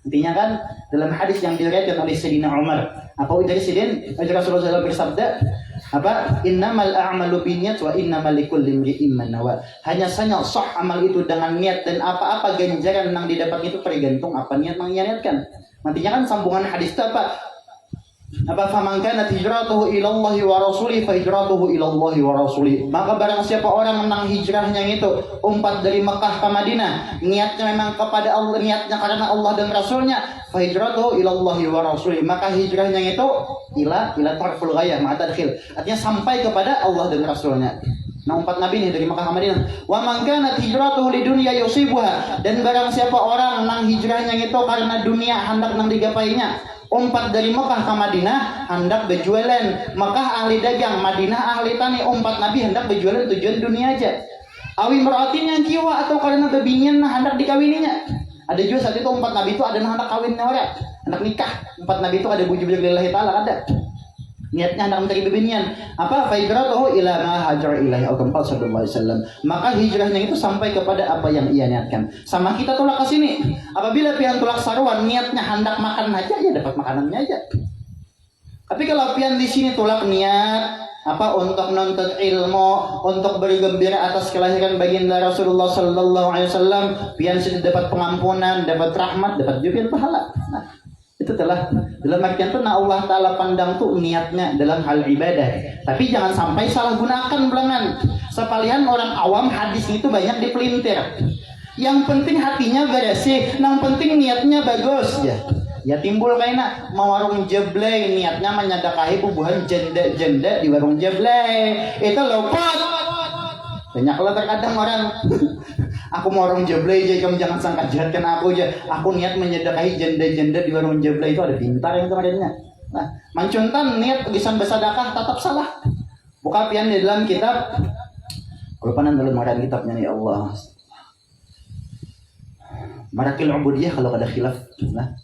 Intinya kan dalam hadis yang diriwayatkan oleh Sayyidina Umar, apa ujar Rasulullah bersabda, innamal a'malu binniyat wa innamal likulli imri'in ma nawa. Hanya saja sah amal itu dengan niat dan apa-apa ganjaran yang didapat itu tergantung apa niat yang niatkan. Nantinya kan sambungan hadis itu faman kanat hijratuhu ila Allah wa rasulih fa hijratuhu ila Allah wa rasulih. Maka barang siapa orang menang hijrahnya itu umpat dari Mekah ke Madinah, niatnya memang kepada Allah, niatnya karena Allah dan Rasulnya, fa hijratuhu ila Allah wa rasulih. Maka hijrahnya itu ila tarful ghayah ma'tadkhil. Artinya sampai kepada Allah dan Rasulnya. Nah, umpat Nabi ini dari Mekah ke Madinah. Wa man kanat hijratuhu lidunya yusibuha. Dan barang siapa orang nang hijrahnya itu karena dunia hendak nang digapainya. Umpat dari Mekah ke Madinah hendak berjualan. Mekah ahli dagang, Madinah ahli tani. Umpat Nabi hendak berjualan tujuan dunia aja. Awi meratin yang kiwa atau karena bebingin hendak dikawininya. Ada juga saat itu umpat Nabi itu ada hendak kawinnya orang, hendak nikah. Umpat Nabi itu ada bujub-bujub lillahi ta'ala ada. Niatnya hendak mencari bebinian. Fa hijratuhu ila ma hajar ilaihi sallallahu alaihi wasallam. Maka hijrahnya itu sampai kepada apa yang ia niatkan. Sama kita tolak ke sini. Apabila pian tolak sarwan niatnya hendak makan aja ya dapat makanannya aja. Tapi kalau pian di sini tolak niat untuk menuntut ilmu, untuk bergembira atas kelahiran baginda Rasulullah sallallahu alaihi wasallam, pian sudah dapat pengampunan, dapat rahmat, dapat juga pahala. Nah, itu telah dalam artian itu Allah Ta'ala pandang tuh niatnya dalam hal ibadah. Tapi jangan sampai salah gunakan belangan. Sepalian orang awam hadis itu banyak dipelintir. Yang penting hatinya bersih, yang penting niatnya bagus ya timbul kaina warung jeblay niatnya menyadakahi bubuhan janda di warung jeblay itu lopot. Banyaklah terkadang orang aku mau warung jeblay aja, kamu jangan sangka jahatkan aku aja. Aku niat menyedekahi janda-janda di warung jeblay itu ada pintar yang kemarinnya. Nah, mancuntan niat gisan bersedekah tetap salah. Buka pian di dalam kitab. Kalau panan dalam marah kitabnya ya Allah. Marakil ubudiyah kalau ada khilaf. Nah,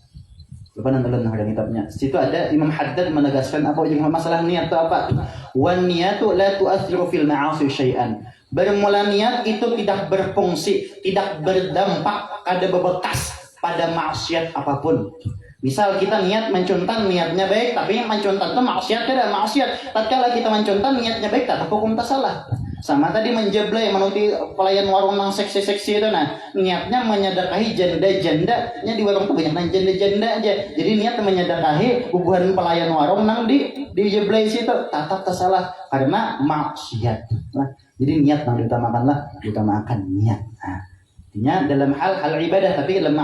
lupa dalam marah kitabnya. Situ ada Imam Haddad menegaskan apa yang masalah niat itu apa? Wan niyatu la tu'athiru fil ma'asi syai'an. Bermula niat itu tidak berfungsi, tidak berdampak, ada bebekas pada maksiat apapun. Misal kita niat mencuntan niatnya baik, tapi mencuntan itu maksiat kada maksiat. Tatkala kita mencuntan niatnya baik, tak hukum tak salah. Sama tadi menjeblay menuti pelayan warung nang seksi-seksi itu, nah niatnya menyedekahi janda-jandanya di warung itu banyak nang janda-janda aja. Jadi niat menyedekahi bubuhan pelayan warung nang di jeblay situ, tatap tersalah karena maksiat. Nah, jadi niat nang diutamakan niat. Nah, artinya dalam hal ibadah, tapi dalam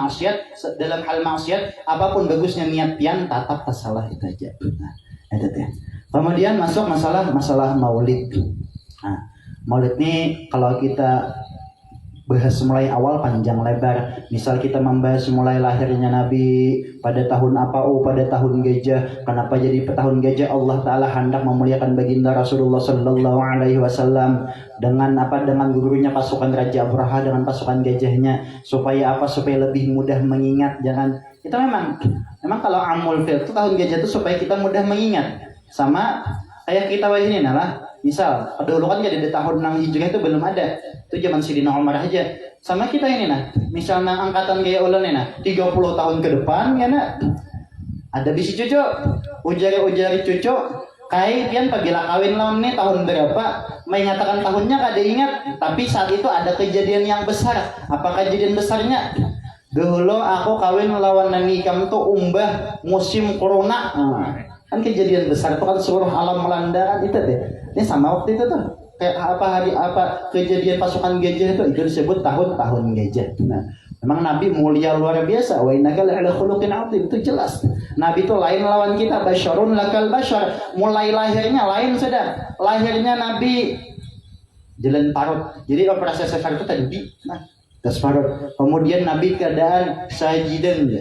hal maksiat apapun bagusnya niat pian tatap tersalah itu aja. Nah, itu ya. Kemudian masuk masalah maulid. Nah, maulid ini kalau kita bahas mulai awal panjang lebar. Misal kita membahas mulai lahirnya Nabi pada tahun apa? Oh, pada tahun gajah. Kenapa jadi tahun gajah? Allah Ta'ala hendak memuliakan baginda Rasulullah Sallallahu Alaihi Wasallam dengan apa? Dengan gurunya pasukan Raja Abraha dengan pasukan gajahnya, supaya apa? Supaya lebih mudah mengingat. Jangan kita memang kalau amul fil itu tahun gajah itu supaya kita mudah mengingat. Sama kayak kita ini lah. Misal, dulu kan jadi di tahun 6 Hijriah itu belum ada. Itu zaman Sidina Umar aja. Sama kita ini nah. Misal nang angkatan gaya ulan ini nah, 30 tahun ke depan ya nak. Ada bisi cucu, ujari cucu, kai pian pabila kawin lawan nih tahun berapa, menyatakan tahunnya kada ingat, tapi saat itu ada kejadian yang besar. Apa kejadian besarnya? Dulu aku kawin lawan nani kamu tuh umbah musim corona. Kan kejadian besar itu kan seluruh alam melanda kan itu deh. Ini sama waktu itu tuh kayak kejadian pasukan gajah itu disebut tahun gajah. Nah, memang Nabi mulia luar biasa. Wa innaka la'ala khuluqin 'adzim, itu jelas. Nabi itu lain lawan kita, basyarun lakal basyar. Mulai lahirnya lain sudah. Lahirnya Nabi jalan parut. Jadi operasi sesar itu tadi tasfarud. Kemudian Nabi keadaan sajidan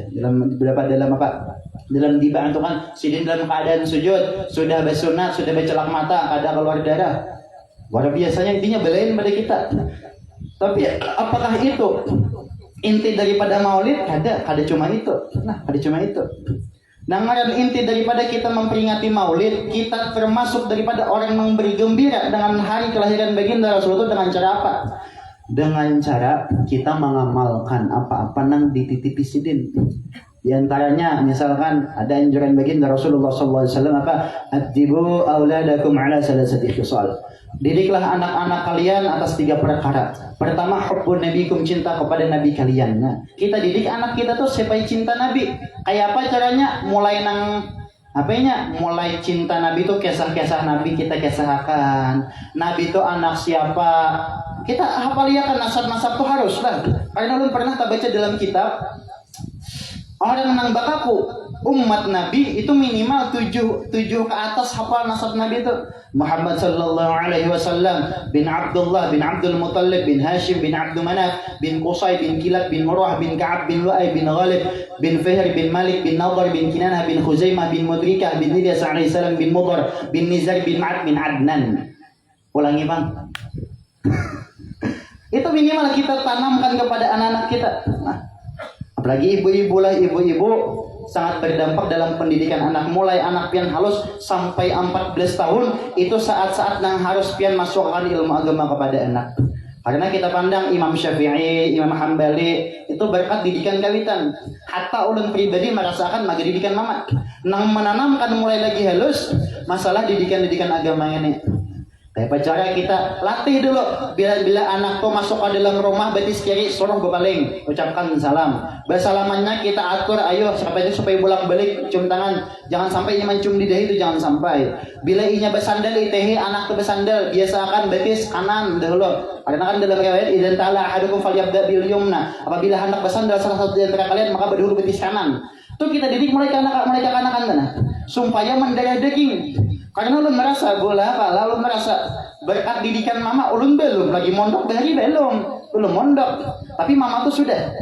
dalam dibantukan sidin dalam keadaan sujud, sudah bersunat, sudah bercelak mata, ada keluar darah. Luar biasanya intinya belain pada kita. Tapi apakah itu inti daripada maulid? Kada cuma itu. Nah, kada cuma itu. Nah, inti daripada kita memperingati maulid, kita termasuk daripada orang yang memberi gembira dengan hari kelahiran baginda Rasulullah dengan cara apa? Dengan cara kita mengamalkan apa-apa nang dititipi sidin. Di antaranya misalkan ada anjuran baginda Rasulullah sallallahu alaihi wasallam apa? Addibu auladakum ala salasati khisal. Didiklah anak-anak kalian atas 3 perkara. Pertama, hubbun nabikum, cinta kepada nabi kalian. Nah, kita didik anak kita tuh supaya cinta nabi. Kayak apa caranya? Mulai mulai cinta nabi tuh kisah-kisah nabi kita kisahkan. Nabi itu anak siapa? Kita hafaliakan nasab-nasab tuh harus lah. Karena lu pernah baca dalam kitab orang nang bakaku umat Nabi itu minimal 7 ke atas hafal nasab Nabi itu. Muhammad sallallahu alaihi wasallam bin Abdullah bin Abdul Muttalib bin Hashim bin Abdul Manaf bin Qusay bin Kilab bin Murrah bin Ka'ab bin Lu'ay bin Ghalib bin Fihr bin Malik bin Nadar bin Kinanah bin Khuzaimah bin Mudrikah bin Ilyas alaihi salam bin Mudar bin Nizar bin Ma'ad bin Adnan. Ulangi bang. Itu minimal kita tanamkan kepada anak-anak kita. Nah, apalagi ibu-ibu sangat berdampak dalam pendidikan anak. Mulai anak pian halus sampai 14 tahun itu saat-saat yang harus pian masukkan ilmu agama kepada anak. Karena kita pandang Imam Syafi'i, Imam Hambali itu berkat didikan kawitan. Hatta ulun pribadi merasakan maka didikan mama. Nang menanamkan mulai lagi halus masalah didikan agama ini. Kayak cara kita latih dulu bila anak tuh masuk ke dalam rumah betis kiri suruh berpaling ucapkan salam. Bersalamannya kita atur ayo supaya bolak-balik cium tangan. Jangan sampai iman cium di dahi itu jangan sampai. Bila inya bersandal itehi anak tuh bersandal biasakan betis kanan dahulu. Karena kan dalam riwayat idzan ta'ala ahadukum falyabda bil yumna. Apabila hendak bersandal salah satu di antara kalian maka berdahulu betis kanan. Itu kita didik mulai ke anak-anak supaya mendarah daging. Karena ulun merasa lalu merasa berkat didikan mama ulun belum lagi mondok dari belum mondok, tapi mama tuh sudah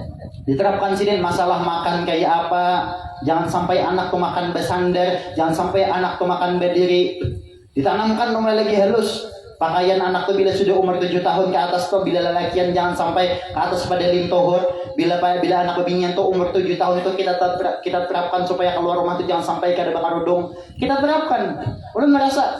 diterapkan sini masalah makan kayak apa, jangan sampai anak tuh makan bersandar, jangan sampai anak tuh makan berdiri, ditanamkan mulai lagi halus. Pakaian anak tuh bila sudah umur 7 tahun ke atas tuh bila lelakian jangan sampai ke atas pada limtohor. Bila anak kebinyan tuh umur 7 tahun itu kita terapkan supaya keluar rumah tuh jangan sampai kada bakar udung. Kita terapkan. Ulun merasa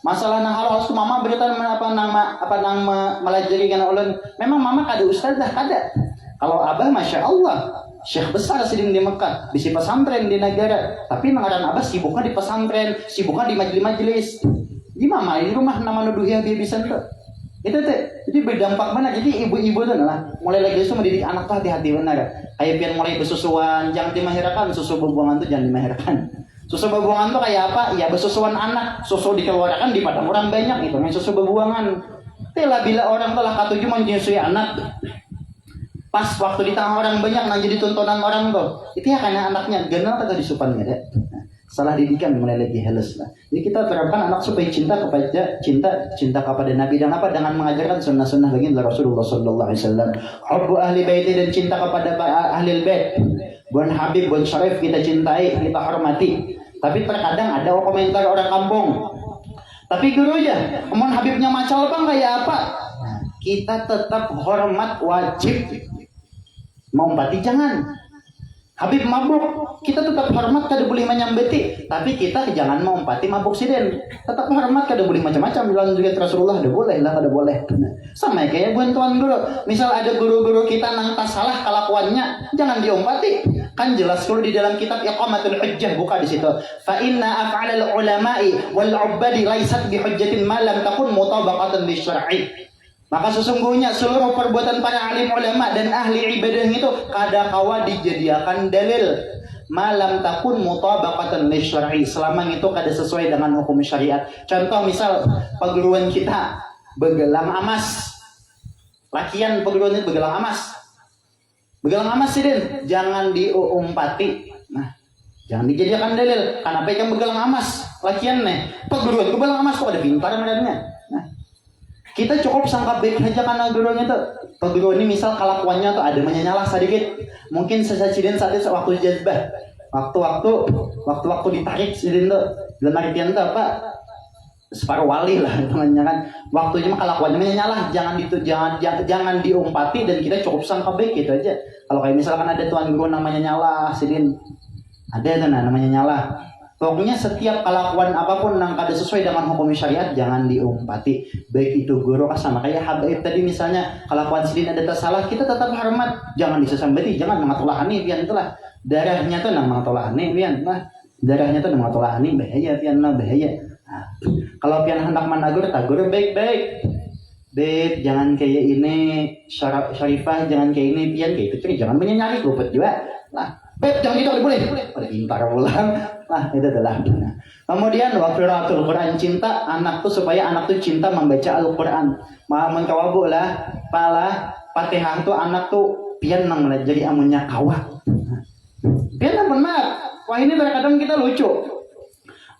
masalah nang halus tuh mama berita nang melajari kana ulun. Memang mama kada ustazah kada. Kalau abah masya Allah syekh besar sidin di Mekah, bisi pesantren di negara. Tapi nangaran abah sibuknya di pesantren, sibuknya di majelis-majelis. Di mama di rumah nama nuduhnya dia bisa tuh. Itu teh, jadi berdampak mana? Jadi ibu-ibu tuh lah, mulai lagi itu mendidik anak tuh hati-hati benar. Kayak pian mulai bersusuan, jangan dimahirkan. Susu bubuangan tuh jangan dimahirkan. Susu bubuangan tuh kayak apa? Ya bersusuan anak, susu dikeluarkan di padang orang banyak itu, yang susu bubuangan. Telah bila orang telah katuju menyusui anak, pas waktu di tengah orang banyak nang jadi tontonan orang tuh, itu ya karena anaknya genal atau disupan nggak ada. Salah didikan mulai lagi halus lah. Jadi kita terapkan anak supaya cinta kepada Nabi dan apa dengan mengajarkan sunnah-sunnah baginda Rasulullah Sallallahu Alaihi Wasallam. Hubbu ahli baiti dan cinta kepada ahli bait. Bukan Habib, bukan Syarif kita cintai, kita hormati. Tapi terkadang ada komentar orang kampung. Tapi guru ya, mohon Habibnya macal bang kayak apa? Kita tetap hormat wajib. Mau empati jangan. Habib mabuk, kita tetap hormat kada boleh menyambeti, tapi kita jangan mau empati mabuk siden. Tetap hormat kada boleh macam-macam. Bilang juga Rasulullah ada boleh lah kada boleh. Sama kayak bantuan guru. Misal ada guru-guru kita nang tak salah kelakuannya, jangan diompati. Kan jelas kalau di dalam kitab Iqamatul Hujjah buka di situ. Fa inna af'alal ulama'i wal 'ubbadi laysat bi hujjatin ma lam takun mutabaqatan li syar'i. Maka sesungguhnya seluruh perbuatan para alim ulama dan ahli ibadah itu kada kawa dijadikan dalil malam takun mutabaqatan li syar'i, selama itu kada sesuai dengan hukum syariat. Contoh misal perguruan kita begelang amas. Lakian perguruan itu begelang amas. Begelang amas sidin jangan diumpati. Nah, jangan dijadikan dalil. Kenapa yang begelang amas? Lakian nih, perguruan begelang amas kok ada pintar mereka. Nah, kita cukup sangka baik aja karena gurunya tuh. Guru ini misal kelakuannya tuh ada menyalah sedikit. Mungkin sesajidin saat itu waktu jazbah. Waktu ditarik sidin tuh. Dalam artian tuh apa? Separuh wali lah temannya kan. Waktunya mah kelakuannya menyalah, jangan diumpati dan kita cukup sangka baik gitu aja. Kalau kayak misalkan ada tuan guru namanya nyalah sidin. Ada tuh namanya nyalah. Pokoknya setiap kelakuan apapun yang kada sesuai dengan hukum syariat jangan diumpati. Baik itu guru sama kayak Habib tadi misalnya kelakuan sidin ada salah, kita tetap hormat, jangan disesambati, jangan mengatulahani pian itulah. Darahnya tuh nang mengatulahani pian. Nah, darahnya tuh nang mengatulahani bahaya pian bahaya. Nah, kalau pian hendak menagur tagur baik-baik. Beb, jangan kayak ini, Syarifah jangan kayak ini pian kayak itu, jangan menyenyari luput juga. Nah, Beb, jangan gitu boleh. Pada pintar pulang. Nah, itu adalah. Nah, kemudian waqiraatul Quran, cinta anak tuh supaya anak tuh cinta membaca Al-Quran. Mahaman kawabu lah, pala Fatihah tuh anak tuh pian nang jadi amunnya kawah. Pian nang benar. Wah ini terkadang kita lucu.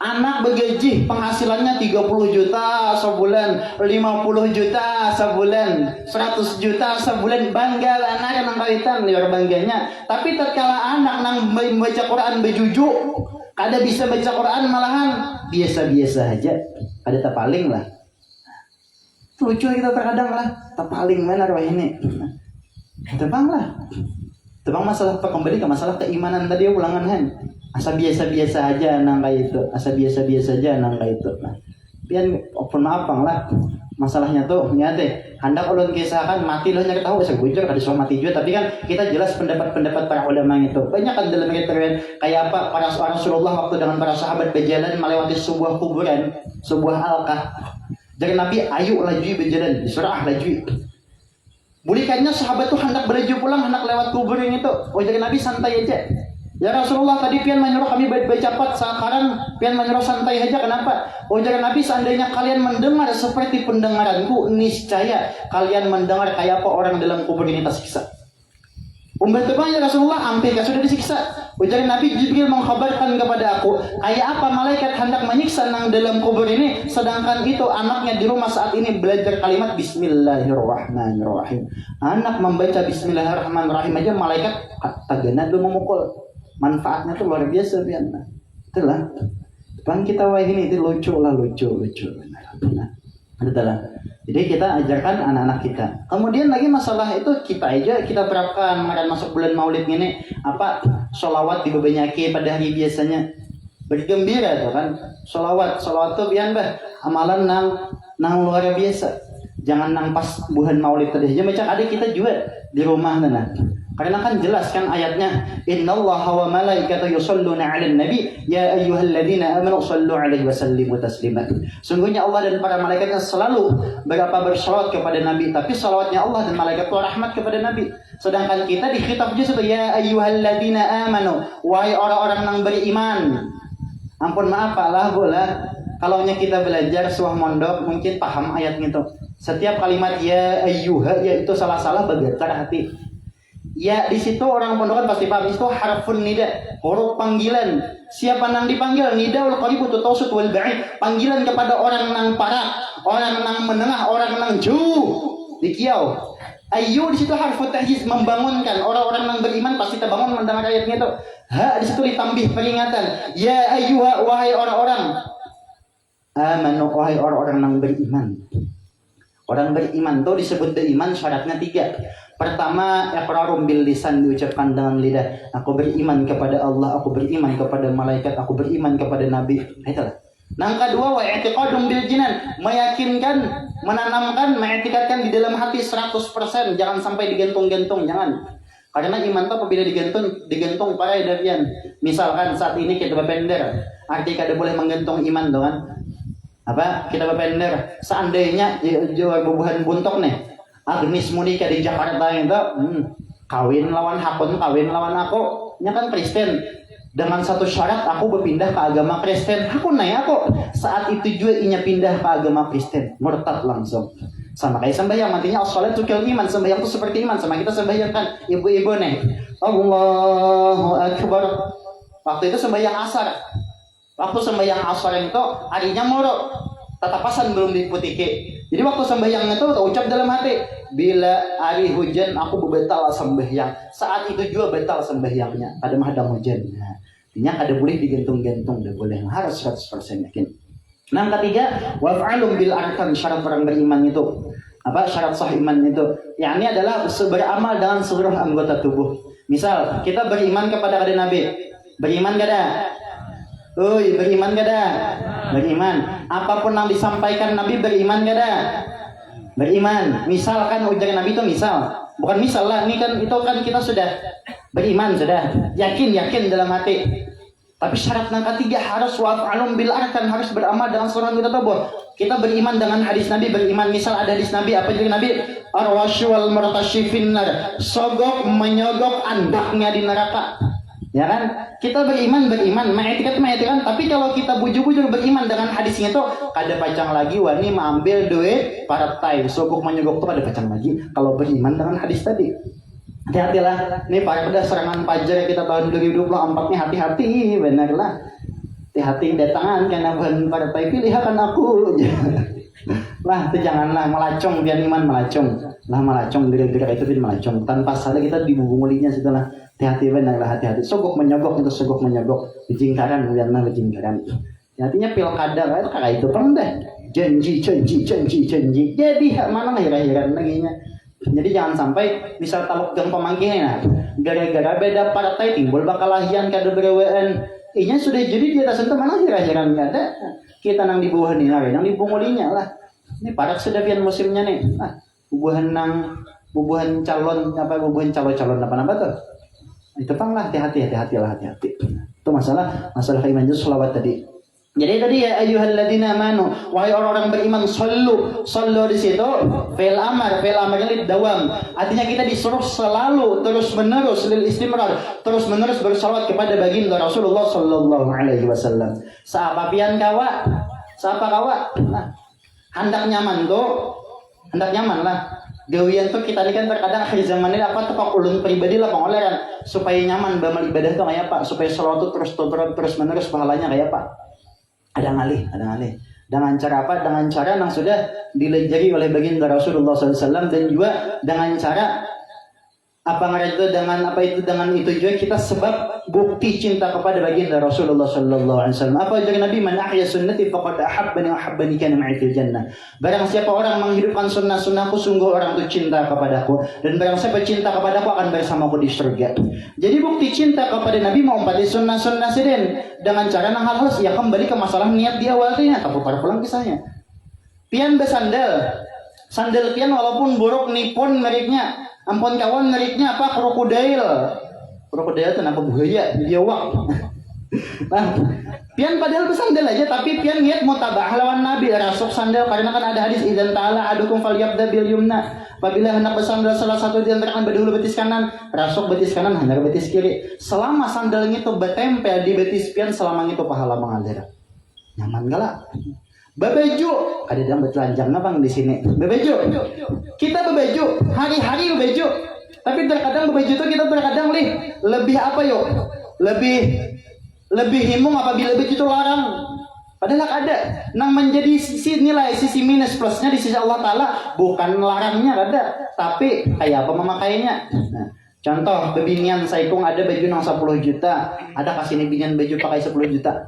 Anak bergaji penghasilannya 30 juta sebulan, 50 juta sebulan, 100 juta sebulan, bangga anak nang kaitan liar bangganya. Tapi tatkala anak nang baca Quran bejujuk, kada bisa baca Quran malahan biasa-biasa aja, kada terpaling lah. Lucu kita terkadang lah, terpaling mana roh ini. Tebang lah. Tebang masalah kembali ke masalah keimanan tadi ulangan han. Asa biasa-biasa aja nang kayak itu, asa biasa-biasa aja nang kayak itu. Nah, pian open apang lah. Masalahnya tuh nyate, hendak ulun kisahkan mati lah nyari tahu saya bujur kada soal mati juga, tapi kan kita jelas pendapat-pendapat para ulama itu. Banyak kan dalam riwayat kayak apa para Rasulullah waktu dengan para sahabat berjalan melewati sebuah kuburan, sebuah alqah. Jadi Nabi ayo laju berjalan, diserah laju. Bulikannya sahabat tuh hendak berlaju pulang, hendak lewat kuburan itu. Oh jadi Nabi santai aja. Ya Rasulullah tadi pian menyuruh kami bercepat, sekarang pian menyuruh santai aja. Kenapa? Oh jangan Nabi, seandainya kalian mendengar seperti pendengaranku, niscaya kalian mendengar kayak apa orang dalam kubur ini tersiksa. Umbatnya Rasulullah hampir sudah disiksa. Ujar Nabi, Jibril mengkhabarkan kepada aku, kayak apa malaikat hendak menyiksa nang dalam kubur ini, sedangkan itu anaknya di rumah saat ini belajar kalimat Bismillahirrahmanirrahim. Anak membaca Bismillahirrahmanirrahim aja malaikat tagana dulu memukul. Manfaatnya tuh luar biasa pian. Itulah. Bang kita wah ini itu lucu. Nah, itulah. Jadi kita ajarkan anak-anak kita. Kemudian lagi masalah itu kita aja kita terapkan makan masuk bulan Maulid ini apa sholawat dibebanyakin pada hari biasanya bergembira tuh kan. Sholawat tuh pian bah amalan nang luar biasa. Jangan nang pas bulan Maulid tadi aja macam ada kita juga di rumah nana. Karena kan jelas kan ayatnya, innallaha wa malaikatahu yusholluna 'alan nabi ya ayyuhalladzina amanu shallu 'alaihi wa sallimu taslima. Sungguhnya Allah dan para malaikatnya selalu bersolawat kepada Nabi, tapi salawatnya Allah dan malaikat itu rahmat kepada Nabi. Sedangkan kita dikhitab justru ya ayyuhalladzina amanu, wahai orang-orang yang beriman. Ampun maaf Pak lah boleh. Kalau kita belajar suah mondok mungkin paham ayat itu. Setiap kalimat ya ayyuha ya itu salah-salah bergetar hati. Ya di situ orang pondokan pasti paham itu harfun nida, huruf panggilan. Siapa nang dipanggil? Nidaul qaribu tawsut wal ba'id. Panggilan kepada orang nang parak, orang nang menengah, orang nang jauh. Dikiau. Ayu di situ harfu tahjiz, membangunkan. Orang-orang nang beriman pasti terbangun mendengar ayatnya itu. Ha di situ ditambih peringatan. Ya ayyuha wahai orang-orang. Amanu wahai orang-orang nang beriman. Orang beriman itu disebut beriman syaratnya 3. Pertama, iqrarum bil lisan, diucapkan dengan lidah. Aku beriman kepada Allah, aku beriman kepada malaikat, aku beriman kepada nabi. Itulah. Yang kedua, wa i'tiqadum bil jinan, meyakinkan, menanamkan, mengetikatkan di dalam hati 100%, jangan sampai digantung-gantung, jangan. Karena iman itu apabila digantung parai darian. Misalkan saat ini kita berpender, arti kada boleh menggantung iman doang kan? Apa? Kita berpender, seandainya jual bubuhan buntok nih. Agnes Monica di Jakarta itu kawin lawan Hakun, kawin lawan aku, nya kan Kristen. Dengan satu syarat aku berpindah ke agama Kristen. Aku naik aku saat itu juga inya pindah ke agama Kristen, murtad langsung. Sama kayak sembahyang, nantinya as-shalat tukil iman, sembahyang itu seperti iman, sama kita sembahyang kan ibu-ibu nih. Allahu Akbar. Waktu itu sembahyang asar. Waktu sembahyang asar itu harinya moro. Tatapasan belum diputiki. Jadi waktu sembahyang itu ucap dalam hati, bila hari hujan aku betal sembahyang. Saat itu juga betal sembahyangnya. Ada mahadam hujan. Nah, artinya kada boleh digantung-gantung, tidak boleh. Harus 100% yakin. Nah, ketiga, waf'alum bil arkan, syarat orang beriman itu. Apa syarat sah iman itu? Yang ini adalah beramal dengan seluruh anggota tubuh. Misal, kita beriman kepada Nabi. Beriman kada? Beriman kada? Beriman. Apapun yang disampaikan Nabi beriman kada? Beriman. Misalkan ujar Nabi itu misal, bukan misal lah. Ini kan itu kan kita sudah beriman sudah, yakin dalam hati. Tapi syarat yang ketiga harus waf'alum bil arkan, harus beramal dengan seluruh anggota tubuh. Kita beriman dengan hadis Nabi, beriman misal ada hadis Nabi apa juga Nabi arwasyul murtasyifin nar, sogok menyogok andaknya di neraka. Ya kan? Kita beriman, mengetikan. Tapi kalau kita bujur-bujur beriman dengan hadisnya itu, kada pacang lagi wani mengambil duit partai, sogok menyogok itu kada pacang lagi. Kalau beriman dengan hadis tadi, hati-hatilah. Ini pada serangan Fajar kita tahun 2024 nih, hati-hati, benarlah. Hati-hati datangan karena bukan partai pilihan aku. Lah, itu janganlah melacong, biar iman melacong. Lah melacong gara-gara itu melacong. Tanpa sadar kita dibubungulinya setelah. Hati-hati benarlah, hati-hati. Sogok menyogok itu sogok menyogok. Bejingkaran, karena bejingkaran. Artinya pilkada itu kayak itu pernah. Janji. Jadi mana akhir-akhiran lagi nya. Jadi jangan sampai misal taluk gang pemangkingnya. Gara-gara beda partai timbul bakal lahian kada berewaan. Inya sudah jadi di atas itu mana akhir-akhiran kada. Kita nang di bawah ni lari, nang di bungulinya lah. Ini parak sudah pian musimnya nih. Bubuhan calon apa tuh? Itu pang lah, hati-hati. Itu masalah iman itu selawat tadi. Jadi tadi ya ayyuhalladzina amanu, wahai orang-orang beriman, sallu di situ fi'il amarnya dawam. Artinya kita disuruh selalu terus-menerus lil istimrar, terus-menerus bersalawat kepada baginda Rasulullah sallallahu alaihi wasallam. Siapa kawa? Nah, hendak nyaman lah. Gawian tuh kita ini kan terkadang akhir zaman ini apa tuh pak ulun pribadi lah pengoleran supaya nyaman bamal ibadah tuh kayak apa, supaya salawat tuh terus-menerus pahalanya kayak apa. Ada ngalih. Dengan cara apa? Dengan cara yang sudah dilajari oleh baginda Rasulullah SAW, dan juga dengan cara dengan itu juga kita sebab bukti cinta kepada baginda Rasulullah sallallahu alaihi wasallam. Apa ujar Nabi, man ahya sunnati faqad ahabbani wa ahabbani kana ma'i fil jannah. Barang siapa orang menghidupkan sunnah-sunnahku, sungguh orang itu cinta kepadaku, dan barang siapa cinta kepadaku akan bersamaku di surga. Jadi bukti cinta kepada Nabi mau umpati sunnah-sunnah seden dengan cara nang halus ya kembali ke masalah niat di awalnya. Tapi para pulang kisahnya. Pian besandal. Sandal pian walaupun buruk nipun mereknya, Ampun kawan ngeriknya apa? Krokodil. Krokodil itu apa buaya? Biawak. Nah, pian padahal bersandal aja, tapi pian niat mutabah lawan Nabi rasuk sandal karena kan ada hadis idzan ta'ala adukum falyabda bil yumna. Apabila hendak bersandal salah satu di antara kalian berdahulu betis kanan, rasuk betis kanan, hendak betis kiri. Selama sandalnya itu bertempel di betis pian, selama itu pahala mengalir. Nyaman gak lah? Bebeju, ada yang bertelanjang bang di sini. Bebeju, kita bebeju, hari-hari bebeju. Tapi terkadang bebeju itu kita terkadang lebih apa yuk? Lebih himung apabila begitu larang. Padahal ada nang menjadi sisi nilai sisi minus plusnya di sisi Allah Ta'ala bukan larangnya ada, tapi kayak apa memakainya. Nah, contoh bebinian saikung ada baju nang 10 juta, ada kasih binian baju pakai 10 juta.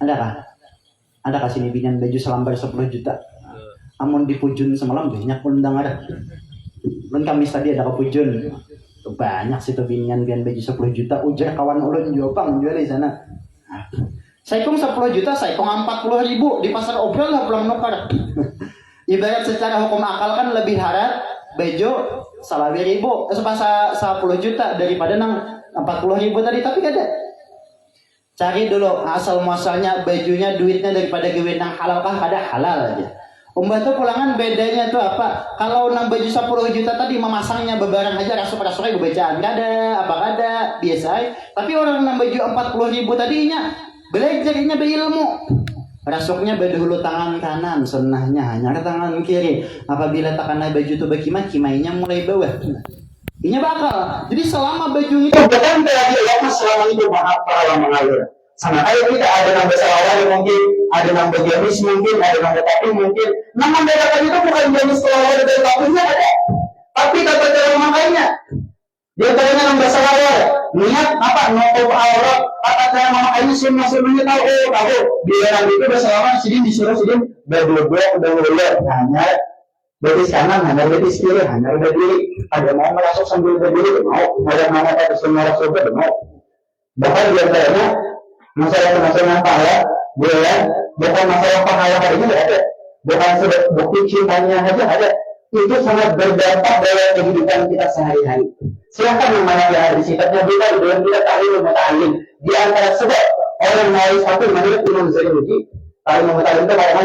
Adakah? Ada kasih binian baju selambar 10 juta. Amun dipujun semalam banyak undang ada. Dan Kamis tadi ada kepujun. Banyak sih tuh binian baju 10 juta ujar kawan ulun Jopang jual di sana. Saikung 10 juta, saikung 40 ribu di pasar obrol lah pulang nukar. Ibarat secara hukum akal kan lebih harat baju salawi ribu sepasa 10 juta daripada nang 40 ribu tadi, tapi ada. Cari dulu asal muasalnya bajunya duitnya daripada duit yang halal kah kada halal aja. Umbah tuh pulangan bedanya tuh apa? Kalau nang baju 10 juta tadi memasangnya bebarang aja rasuk-rasuknya bebecaan kada, apa kada, biasa aja. Tapi orang nang baju 40 ribu tadinya belajarnya berilmu. Rasuknya berdahulu tangan kanan, sunnahnya hanya tangan kiri. Apabila takana baju itu bakimah, kimainya mulai bawah. Ini bakal. Jadi selama baju itu bukan berarti Allah selama itu maaf pahala mengalir. Sama kayak kita ada nang bersalawat mungkin, ada nang bergamis mungkin, ada nang bertapi mungkin. Nah membedakan itu bukan gamis salawat dan tapinya ada, tapi tata cara memakainya. Dia tanya nang bersalawat, niat apa? Nutup aurat. Tata cara memakainya sunnah-sunnahnya tahu. Bila nanti itu bersalawat sidin disuruh sidin berdua-dua hanya betis kanan, hanya betis kiri, hanya berdiri. Ada mau merasuk sambil berdiri, mau. Ada mana kata sunnah rasul mau. Bahkan diantaranya masalah pahala, bukan masalah pahala hari ini ada, bukan bukti cintanya saja ada. Itu sangat berdampak dalam kehidupan kita sehari-hari. Silakan memahami hadis sifatnya kita dalam kita tahlil. Di antara sebab orang yang satu menurut Imam Zainudi, tahlil itu kalau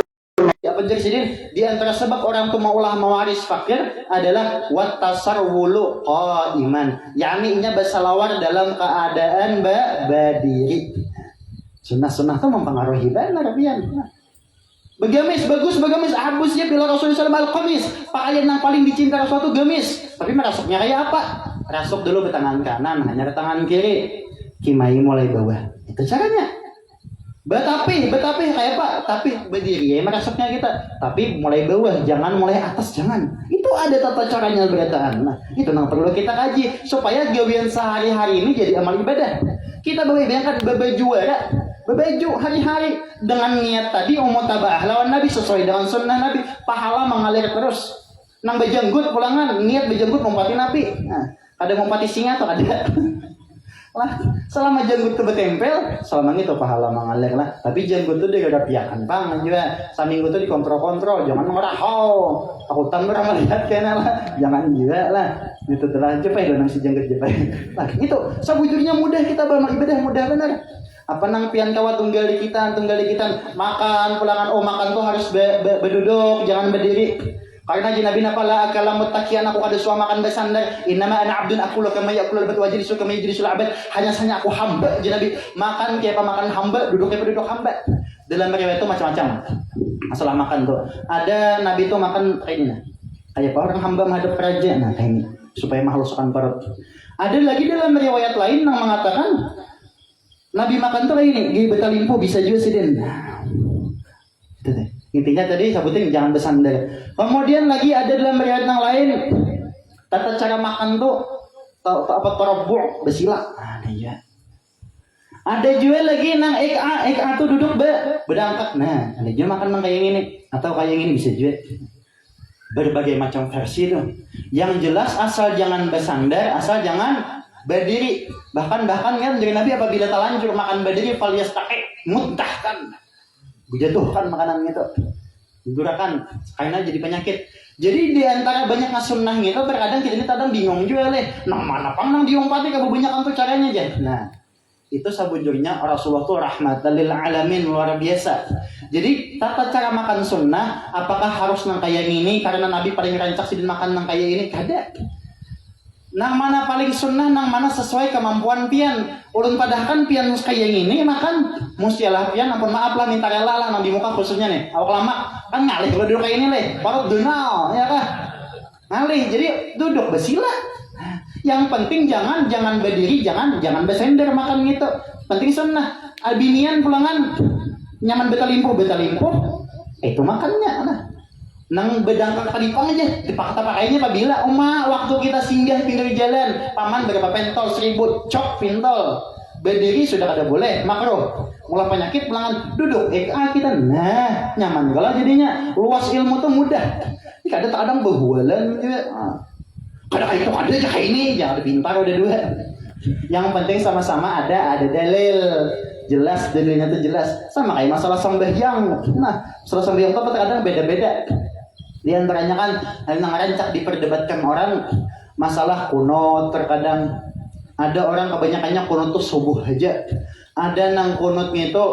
ya penjelasan di antara sebab orang itu maulah mewaris fakir adalah watasarwulu qaiman, yakni nya bersalawat dalam keadaan berdiri. Sunnah-sunnah itu mempengaruhi benar pian. Begamis bagus, begamis habusnya bila Rasulullah SAW al-qamis, pakaian yang paling dicinta Rasul itu gamis. Tapi merasuknya kayak apa? Rasuk dulu ke tangan kanan, hanya ke tangan kiri. Kimai mulai bawah. Itu caranya. Betapi kayak apa? Tapi berdiri ya merasuknya kita. Tapi mulai bawah, jangan mulai atas, jangan. Itu ada tata caranya berataan. Nah, itu yang perlu kita kaji supaya gawian sehari-hari ini jadi amal ibadah. Kita boleh bayangkan berbaju hari-hari dengan niat tadi mutabah lawan Nabi sesuai dengan sunnah Nabi, pahala mengalir terus. Nang bejenggut pulangan niat bejenggut lompati Nabi. Nah, ada lompati singa atau ada? Lah, selama jenggut itu bertempel, selama itu pahala mengalir lah. Tapi jenggut itu dia ada piakan bang juga. Saminggu itu dikontrol-kontrol, jangan ngerahau. Takutan orang melihat kayaknya lah, jangan juga lah. Itu telah jepai dong si jenggut jepai. Nah, itu sebujurnya mudah kita beramal ibadah mudah benar. Apa nang pian kawat tunggal di kita makan pulangan makan tuh harus berduduk, jangan berdiri. Karena Nabi nafala akala muttaqian aku kada suah makan bersandar. Innama ana abdun aqulu kama yaqulu al-batu wajlisu kama yajlisul abad. Hanya aku hamba Nabi. Makan kayak pemakan hamba, duduknya penduduk hamba. Dalam riwayat itu macam-macam. Masalah makan tuh. Ada Nabi tuh makan kayak ini. Kayak orang hamba menghadap raja. Nah, kayak ini supaya menghaluskan perut. Ada lagi dalam riwayat lain yang mengatakan Nabi makan tuh kayak ini, gibetal limpu bisa juga sih Den. Itu deh. Intinya tadi sebutin jangan bersandar. Kemudian lagi ada dalam riwayat yang lain tata cara makan tuh apa tarabbu' bersila. Ada ya. Ada juga lagi nang eka tuh duduk berdangkak. Nah, ada juga makan kayak gini atau kayak gini bisa juga. Berbagai macam versi tuh. Yang jelas asal jangan bersandar, asal jangan berdiri. Bahkan kan dari Nabi apabila terlanjur makan berdiri fal yastaqi muntahkan. Dijatuhkan makanan itu. Durakan karena jadi penyakit. Jadi di antara banyak sunnah itu terkadang kita ini kadang bingung juga nang mana nang diompati kebanyakan tuh caranya aja. Nah, itu sabujurnya Rasulullah tuh rahmatan lil alamin, luar biasa. Jadi tata cara makan sunnah apakah harus nang kayak ini karena Nabi paling rancak sidin makan nang kayak ini? Kada. Nang mana paling sunnah, nang mana sesuai kemampuan pian. Ulun padahkan pian kayak gini makan mustialah pian, ampun maaf lah minta rela lah nang di muka khususnya nih. Awak lama kan ngalih kalau duduk kayak ini baru donal ya kah? Ngalih, jadi duduk besila. Yang penting jangan berdiri, jangan bersender makan gitu. Penting sunnah. Albinian pulangan nyaman betalimpuh itu makannya nah. Nang bedang kalipang aja dipakta pakainya apabila waktu kita singgah pinggir jalan paman berapa pentol 1000 cok pintol berdiri sudah kada boleh makruh mulai penyakit pulangan duduk kita nah nyaman kalau jadinya luas ilmu tuh mudah kada kadang behualan juga kada itu kada aja kayak ini jangan pintar udah dua yang penting sama-sama ada dalil jelas dalilnya tuh jelas sama kayak masalah sembahyang masalah sembahyang tuh kadang beda-beda. Di antaranya kan nang rancak diperdebatkan orang masalah kunut. Terkadang ada orang kebanyakannya kunut tuh subuh aja. Ada nang kunutnya itu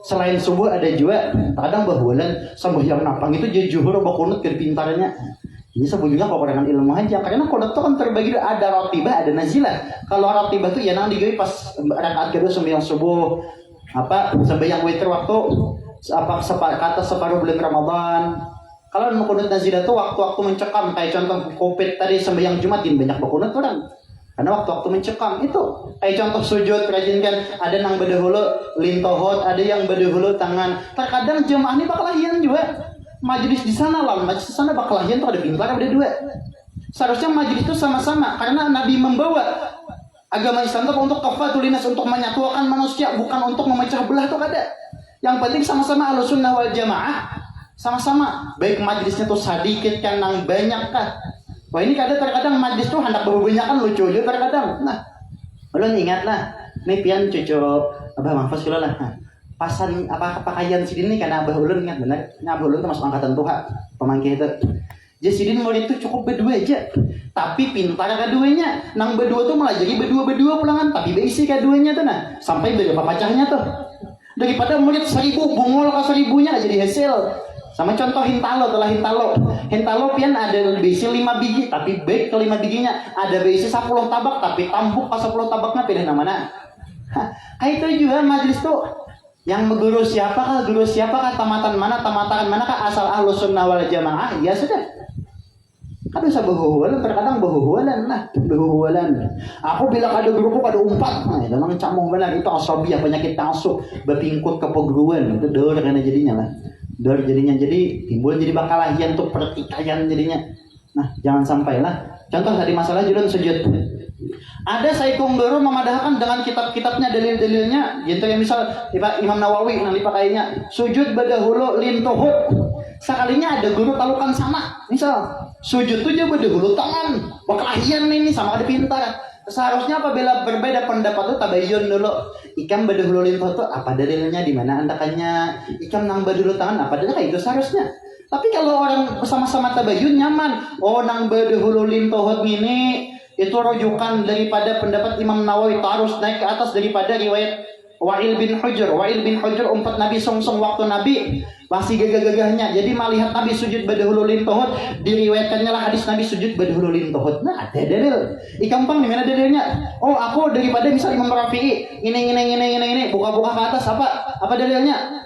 selain subuh ada juga. Kadang bahulan sembahyang napang itu jadi juhur kunut ke pintarnya. Ini sebetulnya kekurangan ilmu aja. Karena kunut itu kan terbagi ada rotibah ada nazilah. Kalau rotibah itu ya nang digawe pas rakaat kedua sembahyang subuh. Sembahyang witir waktu kata separuh bulan Ramadan. Kalau kunut nazilah itu waktu-waktu mencekam kayak contoh Covid tadi sembahyang Jumatin banyak berkunut orang. Karena waktu-waktu mencekam itu kayak contoh sujud rajin kan ada nang bedahulu lintohot, ada yang bedahulu tangan. Terkadang jemaah ini bakalahian juga. Majelis di sana lah, majelis di sana bakalahian tuh ada pintar ada dua. Seharusnya majelis itu sama-sama karena Nabi membawa agama Islam itu untuk kafatulinas untuk menyatukan manusia bukan untuk memecah belah tuh kada. Yang penting sama-sama Ahlussunnah wal Jamaah. Sama-sama baik majelisnya tuh sedikit kan nang banyak kah wah ini terkadang majelis tuh hendak berbanyakan lucu aja terkadang nah ulun ingat lah nih pian cucu abah mahfuz kilo lah pasan pakaian sidin nih karena abah ulun ingat bener abah ulun tuh masuk angkatan tuha pemangkih itu jadi sidin murid itu cukup berdua aja tapi pintar keduanya nang berdua tuh malah jadi berdua pulangan tapi beisi keduanya tuh nah sampai berapa pacahnya tuh daripada murid 1000 bungol ke 1000-nya jadi hasil. Sama contoh hintalo pian ada beisi 5 biji tapi baik ke 5 bijinya ada beisi 10 tabak tapi tambuk ke 10 tabaknya pilih namanya. Itu juga majelis tuh yang guru siapakah tamatan mana kah asal Ahlussunnah wal Jamaah ya sudah. Aduh sabahuhualan terkadang bahuhualan aku bilang ada guruku ada umpat nah memang camung benar itu asabiah penyakit taksub bepingkut kepeguruan itu dor karena jadinya lah. Jadi timbul jadi bakalahian untuk pertikaian jadinya. Nah, jangan sampailah. Contoh tadi masalah julun sujud. Ada saikung guru memadahkan dengan kitab-kitabnya dalil-dalilnya. Gitu ya misal Imam Nawawi nanti pakainya sujud badahulu lintuhut. Sekalinya ada guru talukan sama. Misal sujud tuh dia badahulu tangan. Bakalahian ini sama ada pintar. Seharusnya apabila berbeda pendapat itu tabayyun dulu. Ikam badahulu lintuhut itu apa dalilnya di mana andakannya? Ikam nang badahulu tangan apa dalilnya itu seharusnya. Tapi kalau orang bersama-sama tabayyun nyaman. Oh nang badahulu lintuhut ini itu rujukan daripada pendapat Imam Nawawi harus naik ke atas daripada riwayat Wa'il bin Hujr umpat Nabi songsong waktu Nabi masih gagah-gagahnya. Jadi melihat Nabi sujud badahulu lintuhut diriwayatkannya lah hadis Nabi sujud badahulu lintuhut. Nah ada dalil. Ikampang di mana dalilnya? Oh aku daripada misal Imam Rafi'i ini buka-buka ke atas apa dalilnya?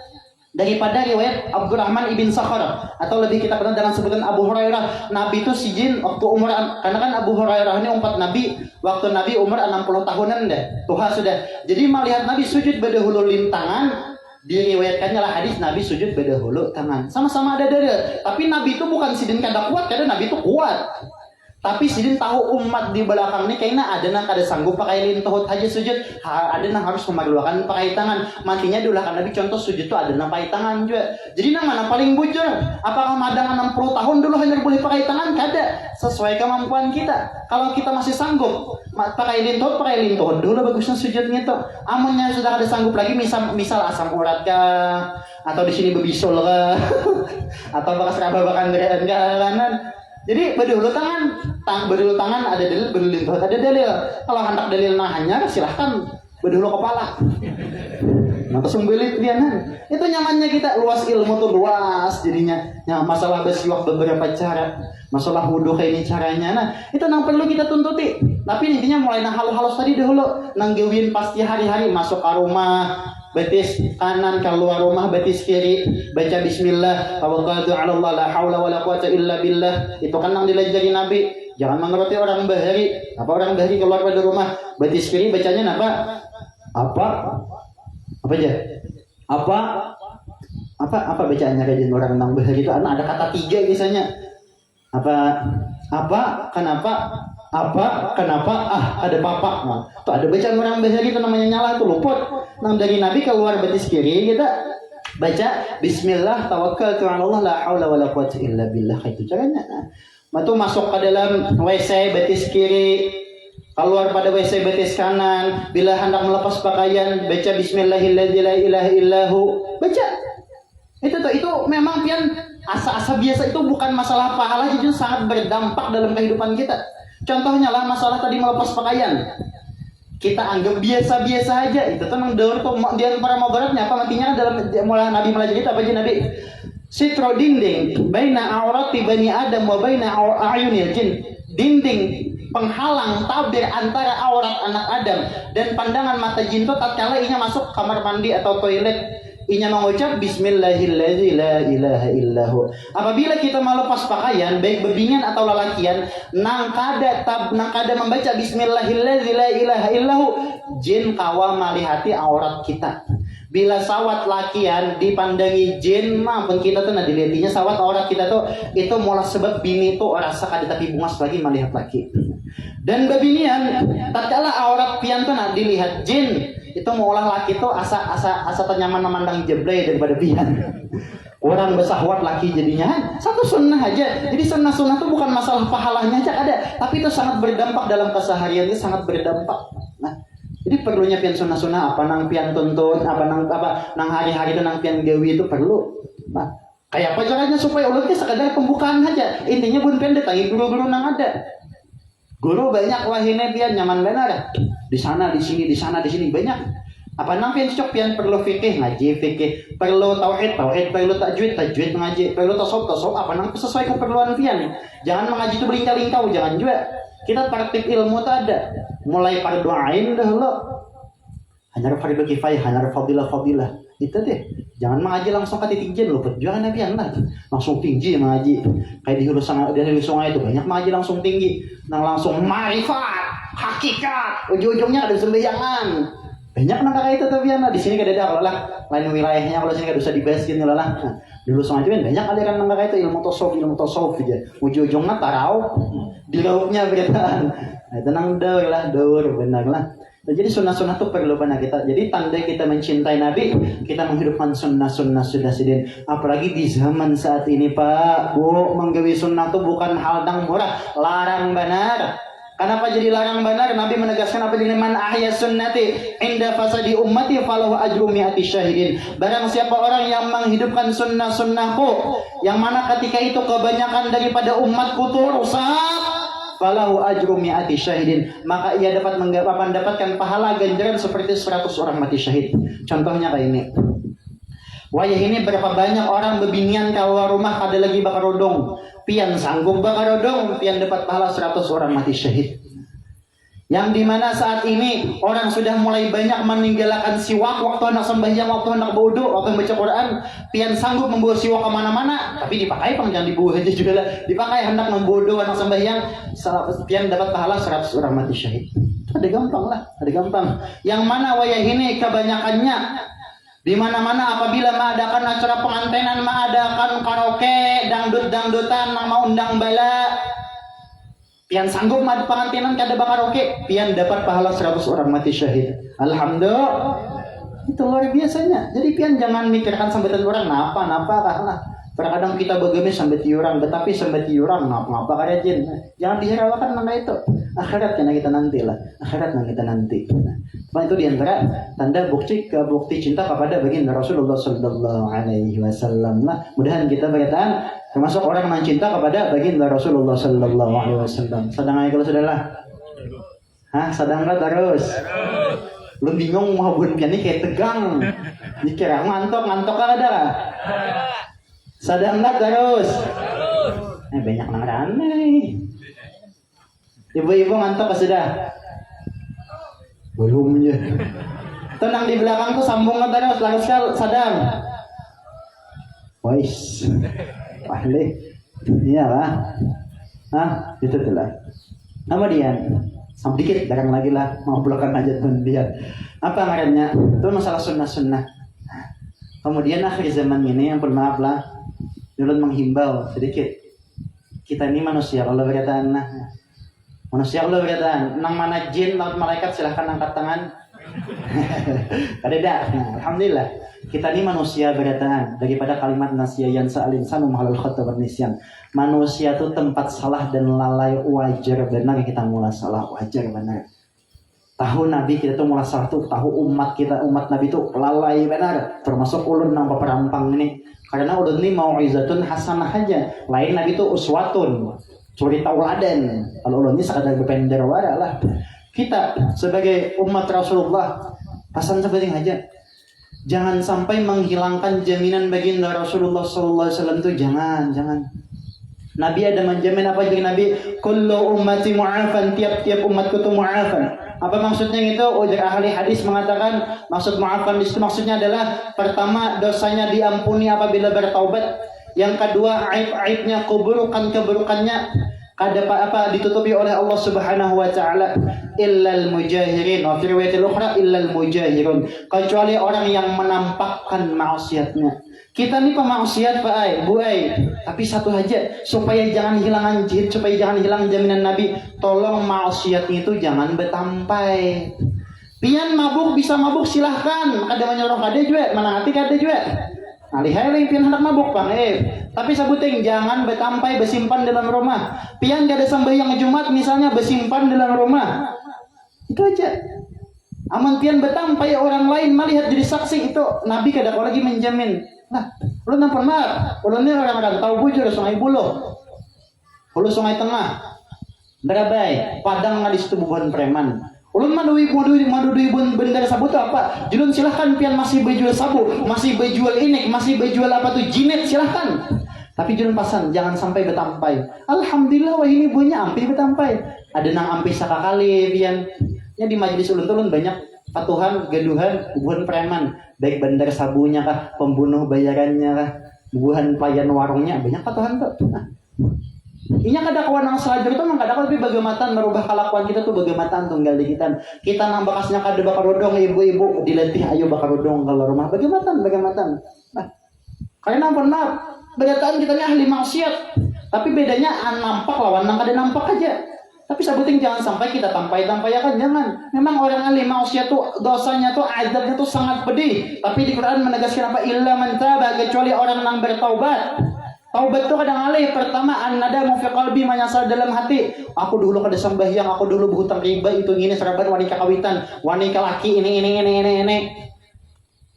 Daripada riwayat Abdurrahman ibn Sakhar atau lebih kita kenal dengan sebutan Abu Hurairah. Nabi itu sijin waktu umur karena kan Abu Hurairah ini umpat Nabi waktu Nabi umur 60 tahunan deh. Tuha sudah. Jadi melihat Nabi sujud badahulu lintangan diriwayatkannya lah hadis Nabi sujud badahulu tangan. Sama-sama ada dalil. Tapi Nabi itu bukan sidin kada kuat, kadang Nabi itu kuat. Tapi sidin tahu umat di belakang ini kayaknya ada nang kada sanggup pakai lintohut aja sujud, ada nang harus memerlukan pakai tangan. Matinya dulu kan Nabi contoh sujud tuh ada nang pakai tangan juga. Jadi nang mana paling bujur? Apakah madang 60 tahun dulu hanya boleh pakai tangan? Kada, sesuai kemampuan kita. Kalau kita masih sanggup pakai lintohut dulu bagusnya sujudnya tuh. Amunnya sudah ada sanggup lagi, misal asam urat kah, atau di sini bebisul kah, atau bekas rababakan gerakan kanan. Jadi berdulu tangan ada dalil, berdulu lintohut ada dalil. Kalau hendak dalil hanya silahkan berdulu kepala. Nah, kesumbelit pianan. Itu nyamannya kita, luas ilmu tuh luas jadinya. Nah, masalah besiwak beberapa cara, masalah wudhu kayak ini caranya. Nah, itu yang perlu kita tuntuti. Tapi intinya mulai nang halus-halus tadi dahulu, nang gawin pasti hari-hari masuk ke rumah, betis kanan, keluar rumah betis kiri, baca bismillah, tawakkaltu 'ala Allah, la haula wala quwata illa billah. Itu kan yang dilajari Nabi. Jangan mengerti orang bahari. Apa orang bahari keluar dari rumah, betis kiri bacanya apa? Apa aja? Apa bacaannya kayak orang nang bahari itu ada kata 3 biasanya. Kenapa, ada papa. Nah, tuh ada bacaan orang bahari itu namanya nyala itu luput. Nang dari Nabi keluar betis kiri kita baca bismillah tawakkaltu 'ala Allah la haula wala quwata illa billah. Itu caranya. Nah, itu masuk ke dalam WC betis kiri, keluar pada WC betis kanan. Bila hendak melepas pakaian baca bismillahilladzi la ilaha illahu. Baca. Itu memang pian asa-asa biasa, itu bukan masalah pahala, jadi sangat berdampak dalam kehidupan kita. Contohnya lah masalah tadi melepas pakaian. Kita anggap biasa-biasa aja. Itu tuh mendaur tuh di antara moderatnya apa matinya dalam mulai Nabi melajari apa aja Nabi? Sitro dinding baina aurati bani Adam wa baina a'yunil jin. Dinding penghalang tabir antara aurat anak Adam dan pandangan mata jin itu tatkala inya masuk kamar mandi atau toilet. Inya mengucap bismillahilladzi la ilaha illahu. Apabila kita melepas pakaian baik bebinian atau lelakian, nang kada membaca bismillahilladzi la ilaha illahu, jin kawa malihati aurat kita. Bila sawat lakian dipandangi jin, maupun kita tuh dilihatinya sawat aurat kita tuh itu mulai sebab bini tuh rasa kada tapi bungas lagi melihat laki. Dan bebinian tatkala aurat pian tuh dilihat jin, itu maulah laki tuh asa ternyaman memandang jeblay daripada pian. Orang bersahwat laki jadinya satu sunnah aja. Jadi sunnah tuh bukan masalah pahalanya aja ada, tapi itu sangat berdampak dalam keseharian, itu sangat berdampak. Nah, jadi perlunya pian sunnah apa nang pian tuntun, apa nang hari-hari itu nang pian gawi itu perlu. Nah, kayak apa caranya supaya ulutnya sekadar pembukaan aja. Intinya bun pian datangi guru-guru nang ada. Guru banyak wahine pian nyaman benar. Di sana, di sini, di sana, di sini banyak. Apa nang pian cocok pian perlu fikih ngaji fikih, perlu tauhid, perlu tajwid ngaji, perlu tasawuf, apa nang sesuai keperluan pian. Jangan mengaji itu berlingkau-lingkau, jangan juga. Kita tertib ilmu itu ada. Mulai fardu ain dahulu. Hanya fardu kifayah, hanya fadilah. Itu deh. Jangan mengaji langsung ke titik jen, luput jangan nabi lah. Langsung tinggi mengaji. Kayak di hulu sungai itu banyak mengaji langsung tinggi. Nang langsung ma'rifat, hakikat, ujung-ujungnya ada sembayangan. Banyak nang kayak itu tapi di sini kada ada kalau lah lain wilayahnya, kalau sini kada usah dibahas gini lah. Nah, dulu sungai itu banyak aliran nang kayak itu ilmu tasawuf aja. Ujung-ujungnya tarau di lauknya beritaan. Nah, tenang daur benar lah. Nah, jadi sunnah-sunnah itu perlu banget kita. Jadi tanda kita mencintai Nabi, kita menghidupkan sunnah-sunnah sudah sidin. Apalagi di zaman saat ini Pak, Bu, menggawi sunnah itu bukan hal yang murah, larang benar. Kenapa jadi larang benar? Nabi menegaskan apa dengan man ahya sunnati inda fasadi ummati falahu ajru mi'ati syahidin. Barang siapa orang yang menghidupkan sunnah-sunnahku, yang mana ketika itu kebanyakan daripada umatku itu rusak, falahu ajru mi'ati syahidin, maka ia dapat mendapatkan pahala ganjaran seperti 100 orang mati syahid. Contohnya kayak ini. Wayah ini berapa banyak orang bebinian keluar rumah kada lagi bakar rodong. Pian sanggup bakar rodong, pian dapat pahala 100 orang mati syahid. Yang dimana saat ini orang sudah mulai banyak meninggalkan siwak waktu hendak sembahyang, waktu hendak berwudu, waktu baca Quran. Pian sanggup membawa siwak kemana-mana, tapi dipakai pang jangan dibawa aja juga lah. Dipakai hendak membodoh, hendak sembahyang, pian dapat pahala 100 orang mati syahid. Ada gampang lah, ada gampang. Yang mana wayah ini kebanyakannya di mana-mana apabila mengadakan acara pengantenan, mengadakan karaoke, dangdut-dangdutan, mau undang bala, Pian sanggup mad pengantinan kada bakaroke, pian dapat pahala 100 orang mati syahid. Alhamdulillah. Itu luar biasanya. Jadi pian jangan mikirkan sambutan orang napa lah. Terkadang kita bagaimana sambat orang, tetapi sambat orang ngapa kada jin. Jangan dihiraukan mana itu. Akhirat kena kita nanti lah. Akhirat kita nanti. Nah, itu diantara tanda bukti cinta kepada baginda Rasulullah Sallallahu Alaihi Wasallam. Nah, mudahan kita berkaitan termasuk orang yang cinta kepada baginda Rasulullah Sallallahu Alaihi Wasallam. Sedang aja kalau sudahlah. Sedang nggak terus. Lu bingung mau buat pian ini kayak tegang. Dikira ngantok ada lah. Sedang nggak terus. Banyak nang aneh. Ibu-ibu ngantuk sudah? Belum ya. Tenang di belakang tuh sambung terus, langsung sadam. Wais. Ahli. Iya lah. Itu tuh lah. Kemudian sedikit darang lagi lah, mau belakang aja dia. Apa ngarannya? Itu masalah sunnah. Kemudian akhir zaman ini yang bermaaf lah, dulu menghimbau sedikit. Kita ini manusia, kalau berkata manusia Allah berkata, nang mana jin, laut malaikat silahkan angkat tangan. Kadeda. Alhamdulillah. Kita ini manusia berkata, daripada kalimat nasiyan sa'alinsanu mahalul khata bernisyan. Manusia itu tempat salah dan lalai, wajar benar kita mulai salah, wajar benar. Tahu Nabi kita tuh mulai salah tuh, tahu umat Nabi itu lalai benar. Termasuk ulun nang perampang ini. Karena ulun ini mau'izatun hasanah aja. Lain Nabi itu uswatun. Curi tauladan. Kalau ulun ini sekadar berpender wara lah. Kita sebagai umat Rasulullah pesan seperti aja. Jangan sampai menghilangkan jaminan baginda Rasulullah sallallahu alaihi wasallam itu jangan. Nabi ada menjamin apa jadi Nabi? Kullu ummati mu'afan, tiap-tiap umatku itu mu'afan. Apa maksudnya itu? Ujar ahli hadis mengatakan maksud mu'afan itu maksudnya adalah pertama dosanya diampuni apabila bertaubat. Yang kedua aib-aibnya, keburukannya kada apa ditutupi oleh Allah Subhanahu wa taala. Illal mujahirin, wa fi riwayatil ukhra illal mujahirun, kecuali orang yang menampakkan maksiatnya. Kita nih pemaksiat Pak Bu tapi satu aja supaya jangan hilang jihad, supaya jangan hilang jaminan Nabi, tolong maksiat itu jangan betampai. Pian mabuk bisa mabuk silahkan, kada menyuruh kada juga, mana hati kada juga. Alih-alih pian hendak mabuk Bang tapi sabuting jangan betampai besimpan dalam rumah. Pian kada sembahyang Jumat misalnya besimpan dalam rumah. Itu aja. Aman pian betampai orang lain melihat jadi saksi itu Nabi kada lagi menjamin. Nah, ulun nang pernah, ulun ni orang-orang tahu bujur Sungai Buloh. Hulu Sungai Tengah. Darabai, Padang ngadis tu bubuhan preman. Ulun madui benda sabu tu apa? Julun silahkan pian masih berjual sabu, masih berjual inek, masih berjual apa tu jinet silahkan. Tapi julun pasan jangan sampai betampai. Alhamdulillah wah ini punya ampi betampai. Ada nang ampi sakakali pian. Ya di majelis ulun banyak patuhan, gaduhan, bubuhan preman. Baik bandar sabunya kah, pembunuh bayarannya kah, bubuhan pelayan warungnya banyak patuhan tuh. Nah. Inya kada kawan nang selajur itu mang kada tapi bagematan merubah kelakuan kita tuh bagematan tunggal di kita. Kita nang bakasnya kada bakar rodong ibu-ibu diletih ayo bakar rodong kalau rumah bagematan. Nah, karena benar bedataan kita ini ahli maksiat. Tapi bedanya nampak lawan nang kada nampak aja. Tapi sabuting jangan sampai kita tampai-tampayakan jangan. Memang orang ahli maksiat tuh dosanya tuh azabnya tuh sangat pedih. Tapi di Quran menegaskan apa illa man taba kecuali orang yang bertaubat. Taubat itu kadang alih pertama an-nadamu fi qalbi menyesal dalam hati. Aku dulu kada sembahyang, aku dulu berhutang riba itu gini serabat wanita kawitan, wanita laki ini.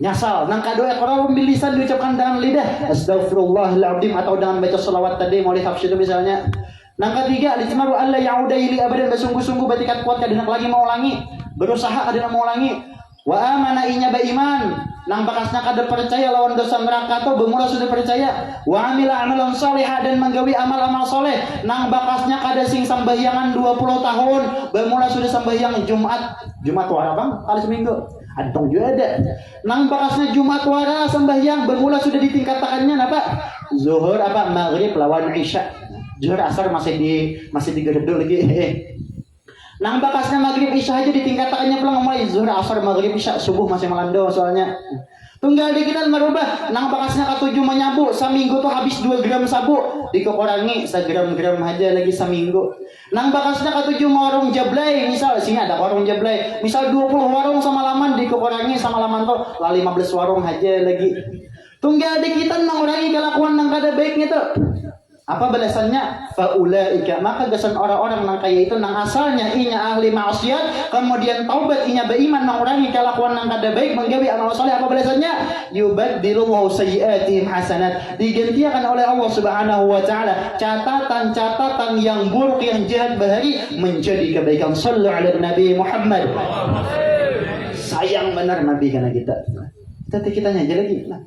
Nyasal. Nang kadua iqrar bil lisan diucapkan dengan lidah, astaghfirullahaladzim atau dengan baca selawat tadi mau tafsir misalnya. Nang ketiga lijmaru alla yauda ili abadan bersungguh-sungguh bertekad kuat kada lagi mau ulangi, berusaha kada mau ulangi. Wa amana inya beriman nang bakasnya kada percaya lawan dosa neraka tu bermula sudah percaya. Wa amila amalan salihah dan menggawi amal-amal soleh nang bakasnya kada sing sembahyangan 20 tahun bermula sudah sembahyang Jumat wara Bang kali seminggu adong juga ada nang bakasnya Jumat wara sembahyang bermula sudah ditingkatkannya apa zuhur apa maghrib lawan isya zuhur asar masih digedul lagi nang bakasnya maghrib isya aja ditingkatkannya pulang mulai zuhur asar maghrib isya subuh masih melando soalnya tunggal di kita merubah nang bakasnya ketujuh menyabu seminggu tuh habis 2 gram sabu dikurangi segram-gram aja lagi seminggu. Nang bakasnya ke 7 warung jablay, misal sini ada warung jablay, misal 20 warung sama laman dikurangi sama laman tuh lah 15 warung aja lagi. Tunggal di kita mengurangi kelakuan nang kada baiknya tuh. Apa balasannya? Faulaika, maka gasan orang-orang nang kaya itu nang asalnya inya ahli maksiat, kemudian taubat inya beriman mengurangi kelakuan nang kada baik, menggawi amal saleh. Apa balasannya? Yubaddilullahu sayyi'atihim hasanat, digantikan oleh Allah Subhanahu wa taala catatan-catatan yang buruk yang jahat bahari menjadi kebaikan. Shallu ala Nabi Muhammad. Sayang benar Nabi karena kita aja lagi. Nah,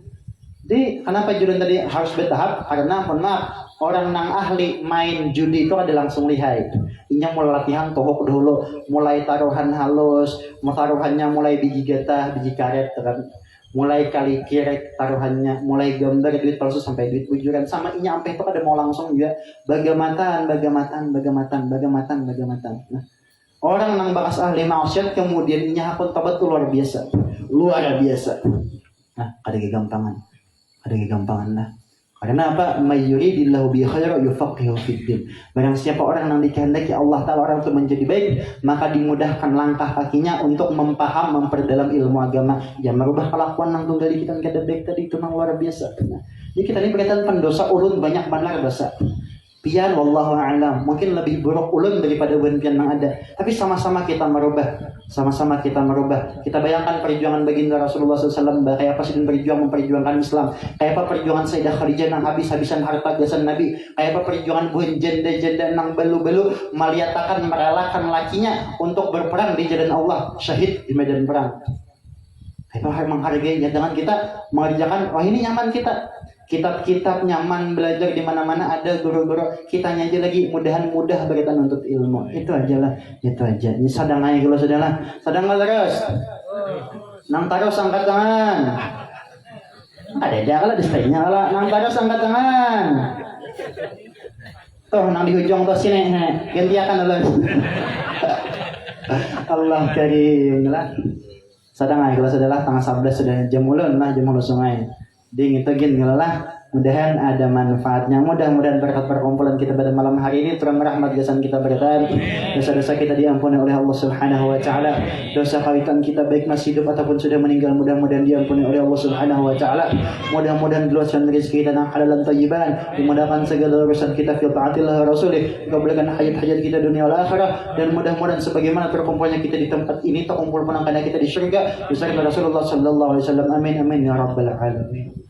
jadi kenapa judul tadi harus bertahap? Karena mohon maaf, orang nang ahli main judi itu ada langsung lihai. Inya mulai latihan tohok dulu, mulai taruhan halus, taruhannya mulai biji getah, biji karet, kan? Mulai kali kirek taruhannya, mulai gambar duit palsu sampai duit bujuran. Sama inya sampai itu ada mau langsung juga bagamatan. Nah, orang nang bakas ahli maksiat kemudian inya hakun tobat itu luar biasa. Nah, ada kegampangan lah. Karena apa? Mayyuridillahu bi khaira yufaqihu fid din. Barang siapa orang yang dikehendaki Allah Ta'ala orang itu menjadi baik, maka dimudahkan langkah kakinya untuk memperdalam ilmu agama. Ya merubah kelakuan nang tunggal kita kada baik tadi itu nang luar biasa. Nah, jadi kita ini berkaitan pendosa ulun banyak benar dosa. Pian wallahu a'lam, mungkin lebih buruk ulun daripada ulun pian yang ada. Tapi sama-sama kita merubah. Kita bayangkan perjuangan baginda Rasulullah SAW, kayak apa sih memperjuangkan Islam, kayak apa perjuangan Sayyidah Khadijah yang habis-habisan harta gasan Nabi, kayak apa perjuangan buhan janda-janda nang belu-belu merelakan lakinya untuk berperang di jalan Allah, syahid di medan perang. Kayak apa menghargainya, jangan kita mengerjakan, wah ini nyaman kita. Kitab-kitab nyaman belajar di mana-mana, ada guru-guru, kitanya aja lagi mudah berkaitan untuk ilmu. Itu aja. Ini sadang aja kalau saudara. Sadang terus. Nang taruh angkat tangan. Ada kalau di staynya kalau nang taruh angkat tangan. Tuh nang di ujung tuh sini. Gantiakan dulu. Allah karim lah. Sadang aja kalau saudara, tanggal 11 sudah jam ulun sungai. Ding itu gini lah, mudahan ada manfaatnya, mudah-mudahan berkat perkumpulan kita pada malam hari ini turun rahmat gasan kita berkatan, dosa-dosa kita diampuni oleh Allah Subhanahu wa taala, dosa kawitan kita baik masih hidup ataupun sudah meninggal mudah-mudahan diampuni oleh Allah Subhanahu wa taala, mudah-mudahan diluaskan rezeki kita dan halalan thayyiban, dimudahkan segala urusan kita fi taatillah wa rasulih, dikabulkan hajat-hajat kita dunia wal akhirah, dan mudah-mudahan sebagaimana terkumpulnya kita di tempat ini terkumpul penangkana kita di syurga bersama Rasulullah sallallahu alaihi wasallam. Amin ya rabbal alamin.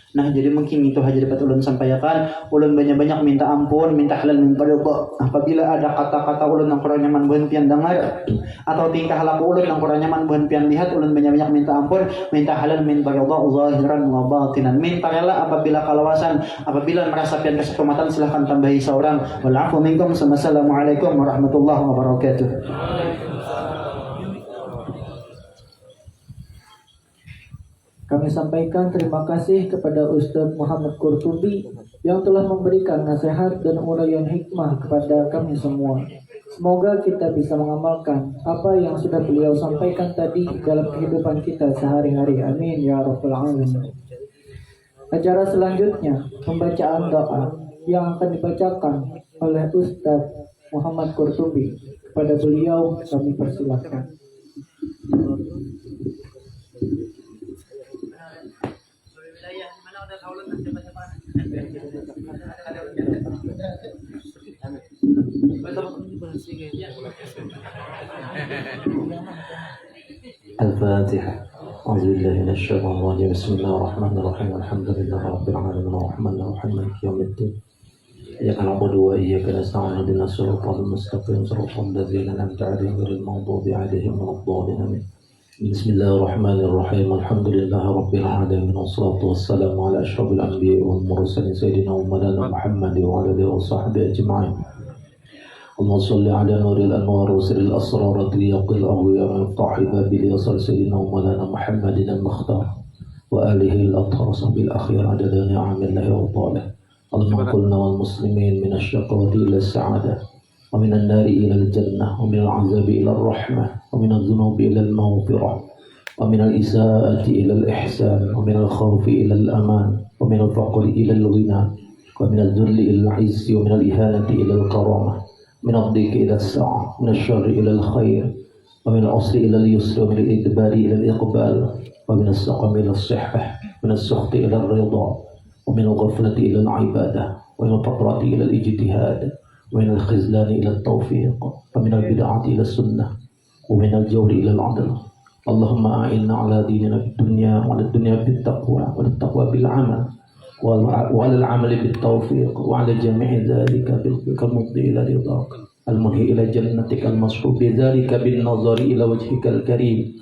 Nah, jadi mungkin itu aja dapat ulun sampaikan. Ulun banyak-banyak minta ampun, minta halal min ridha. Apabila ada kata-kata ulun yang kurang nyaman buhan pian dengar, atau tingkah laku ulun yang kurang nyaman buhan pian lihat, ulun banyak-banyak minta ampun, minta halal min ridha zahiran wa batinan. Minta rela apabila kalawasan, apabila merasa pian kesempatan silahkan tambahi seorang. Wal afu minkum. Wassalamualaikum warahmatullahi wabarakatuh. Kami sampaikan terima kasih kepada Ustaz Muhammad Qurtubi yang telah memberikan nasihat dan uraian hikmah kepada kami semua. Semoga kita bisa mengamalkan apa yang sudah beliau sampaikan tadi dalam kehidupan kita sehari-hari. Amin ya rabbal alamin. Acara selanjutnya pembacaan doa yang akan dibacakan oleh Ustaz Muhammad Qurtubi. Kepada beliau kami persilakan. الفاتحة. أعوذ بالله من الشيطان الرجيم. بسم الله الرحمن الرحيم. الحمد لله رب العالمين الرحمن الرحيم مالك يوم الدين. إياك نعبد وإياك نستعين اهدنا الصراط المستقيم صراط الذين أنعمت عليهم غير المغضوب عليهم ولا الضالين آمين. بسم الله الرحمن الرحيم. الحمد لله رب العالمين والصلاة والسلام على أشرف الأنبياء والمرسلين سيدنا ومولانا محمد وعلى آله وصحبه أجمعين. اللهم صل على نور الأنوار وسر الأسرار ضيق الأغوياء ومفتاح باب اليسار سيدنا ومولانا محمد المختار وآله الأطهار وصحبه الأخيار عدد نعم الله وطاله. اللهم قلنا والمسلمين من الشقوة إلى السعادة ومن النار إلى الجنة ومن العذاب إلى الرحمة ومن الذنوب إلى المغفرة ومن الإساءة إلى الإحسان ومن الخوف إلى الأمان ومن الفقر إلى الغنى ومن الذل إلى العز ومن الإهانة إلى الكرامة من الضيق إلى السعة من الشر إلى الخير ومن العسر إلى اليسر ومن الإدبار إلى الإقبال ومن السقم إلى الصحة من السخط إلى الرضا ومن الغفلة إلى العبادة ومن الفقرة إلى الاجتهاد ومن الخذلان إلى التوفيق ومن البدعة إلى السنة ومن الجور إلى العدل. اللهم أعنا على ديننا في الدنيا وعلى الدنيا بالتقوى والتقوى بالعمل وعلى العمل بالتوفيق وعلى جميع ذلك بالفقر المفضي إلى رضاك المنهي إلى جنتك المصحوب بذلك بالنظر إلى وجهك الكريم.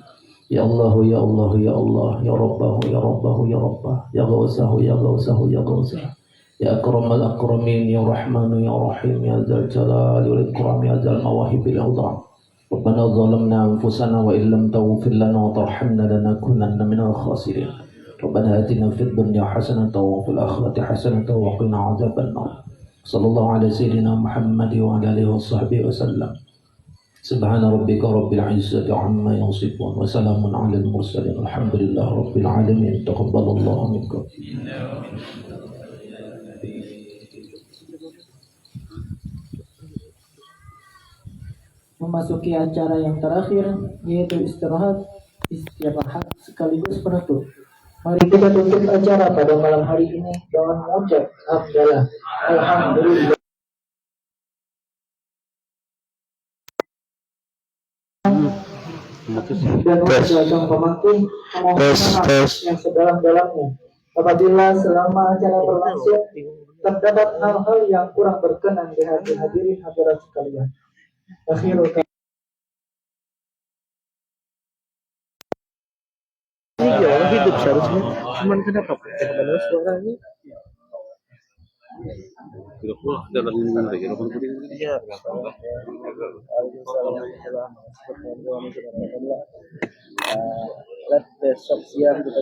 يا الله يا الله يا الله يا ربه يا ربه يا ربه يا غوثه يا غوثه يا غوثه يا أكرم الأكرمين يا رحمن يا رحيم يا ذا الجلال والإكرام يا ذا المواهب العظام. ربنا ظلمنا أنفسنا وإن لم تغفر لنا وترحمنا لنكونن من الخاسرين. ربنا آتنا في الدنيا حسنة وفي الآخرة حسنة وقنا عذاب النار. صلى الله على سيدنا محمد وعلى آله وصحبه وسلم. سبحان ربك رب العزة عما يصفون وسلام على المرسلين الحمد لله رب العالمين. تقبل الله منكم. Memasuki acara yang terakhir, yaitu istirahat sekaligus penutup. Mari kita tutup acara pada malam hari ini dengan mengucap hamdalah, alhamdulillah. Dan untuk pemangku memohon yang sedalam-dalamnya apabila selama acara berlangsung terdapat hal-hal yang kurang berkenan di hati hadirin hadirat sekalian. Akhirul Iya, orang hidup seharusnya. Cuman kenapa padahal suaranya? Iya. Besok siang kita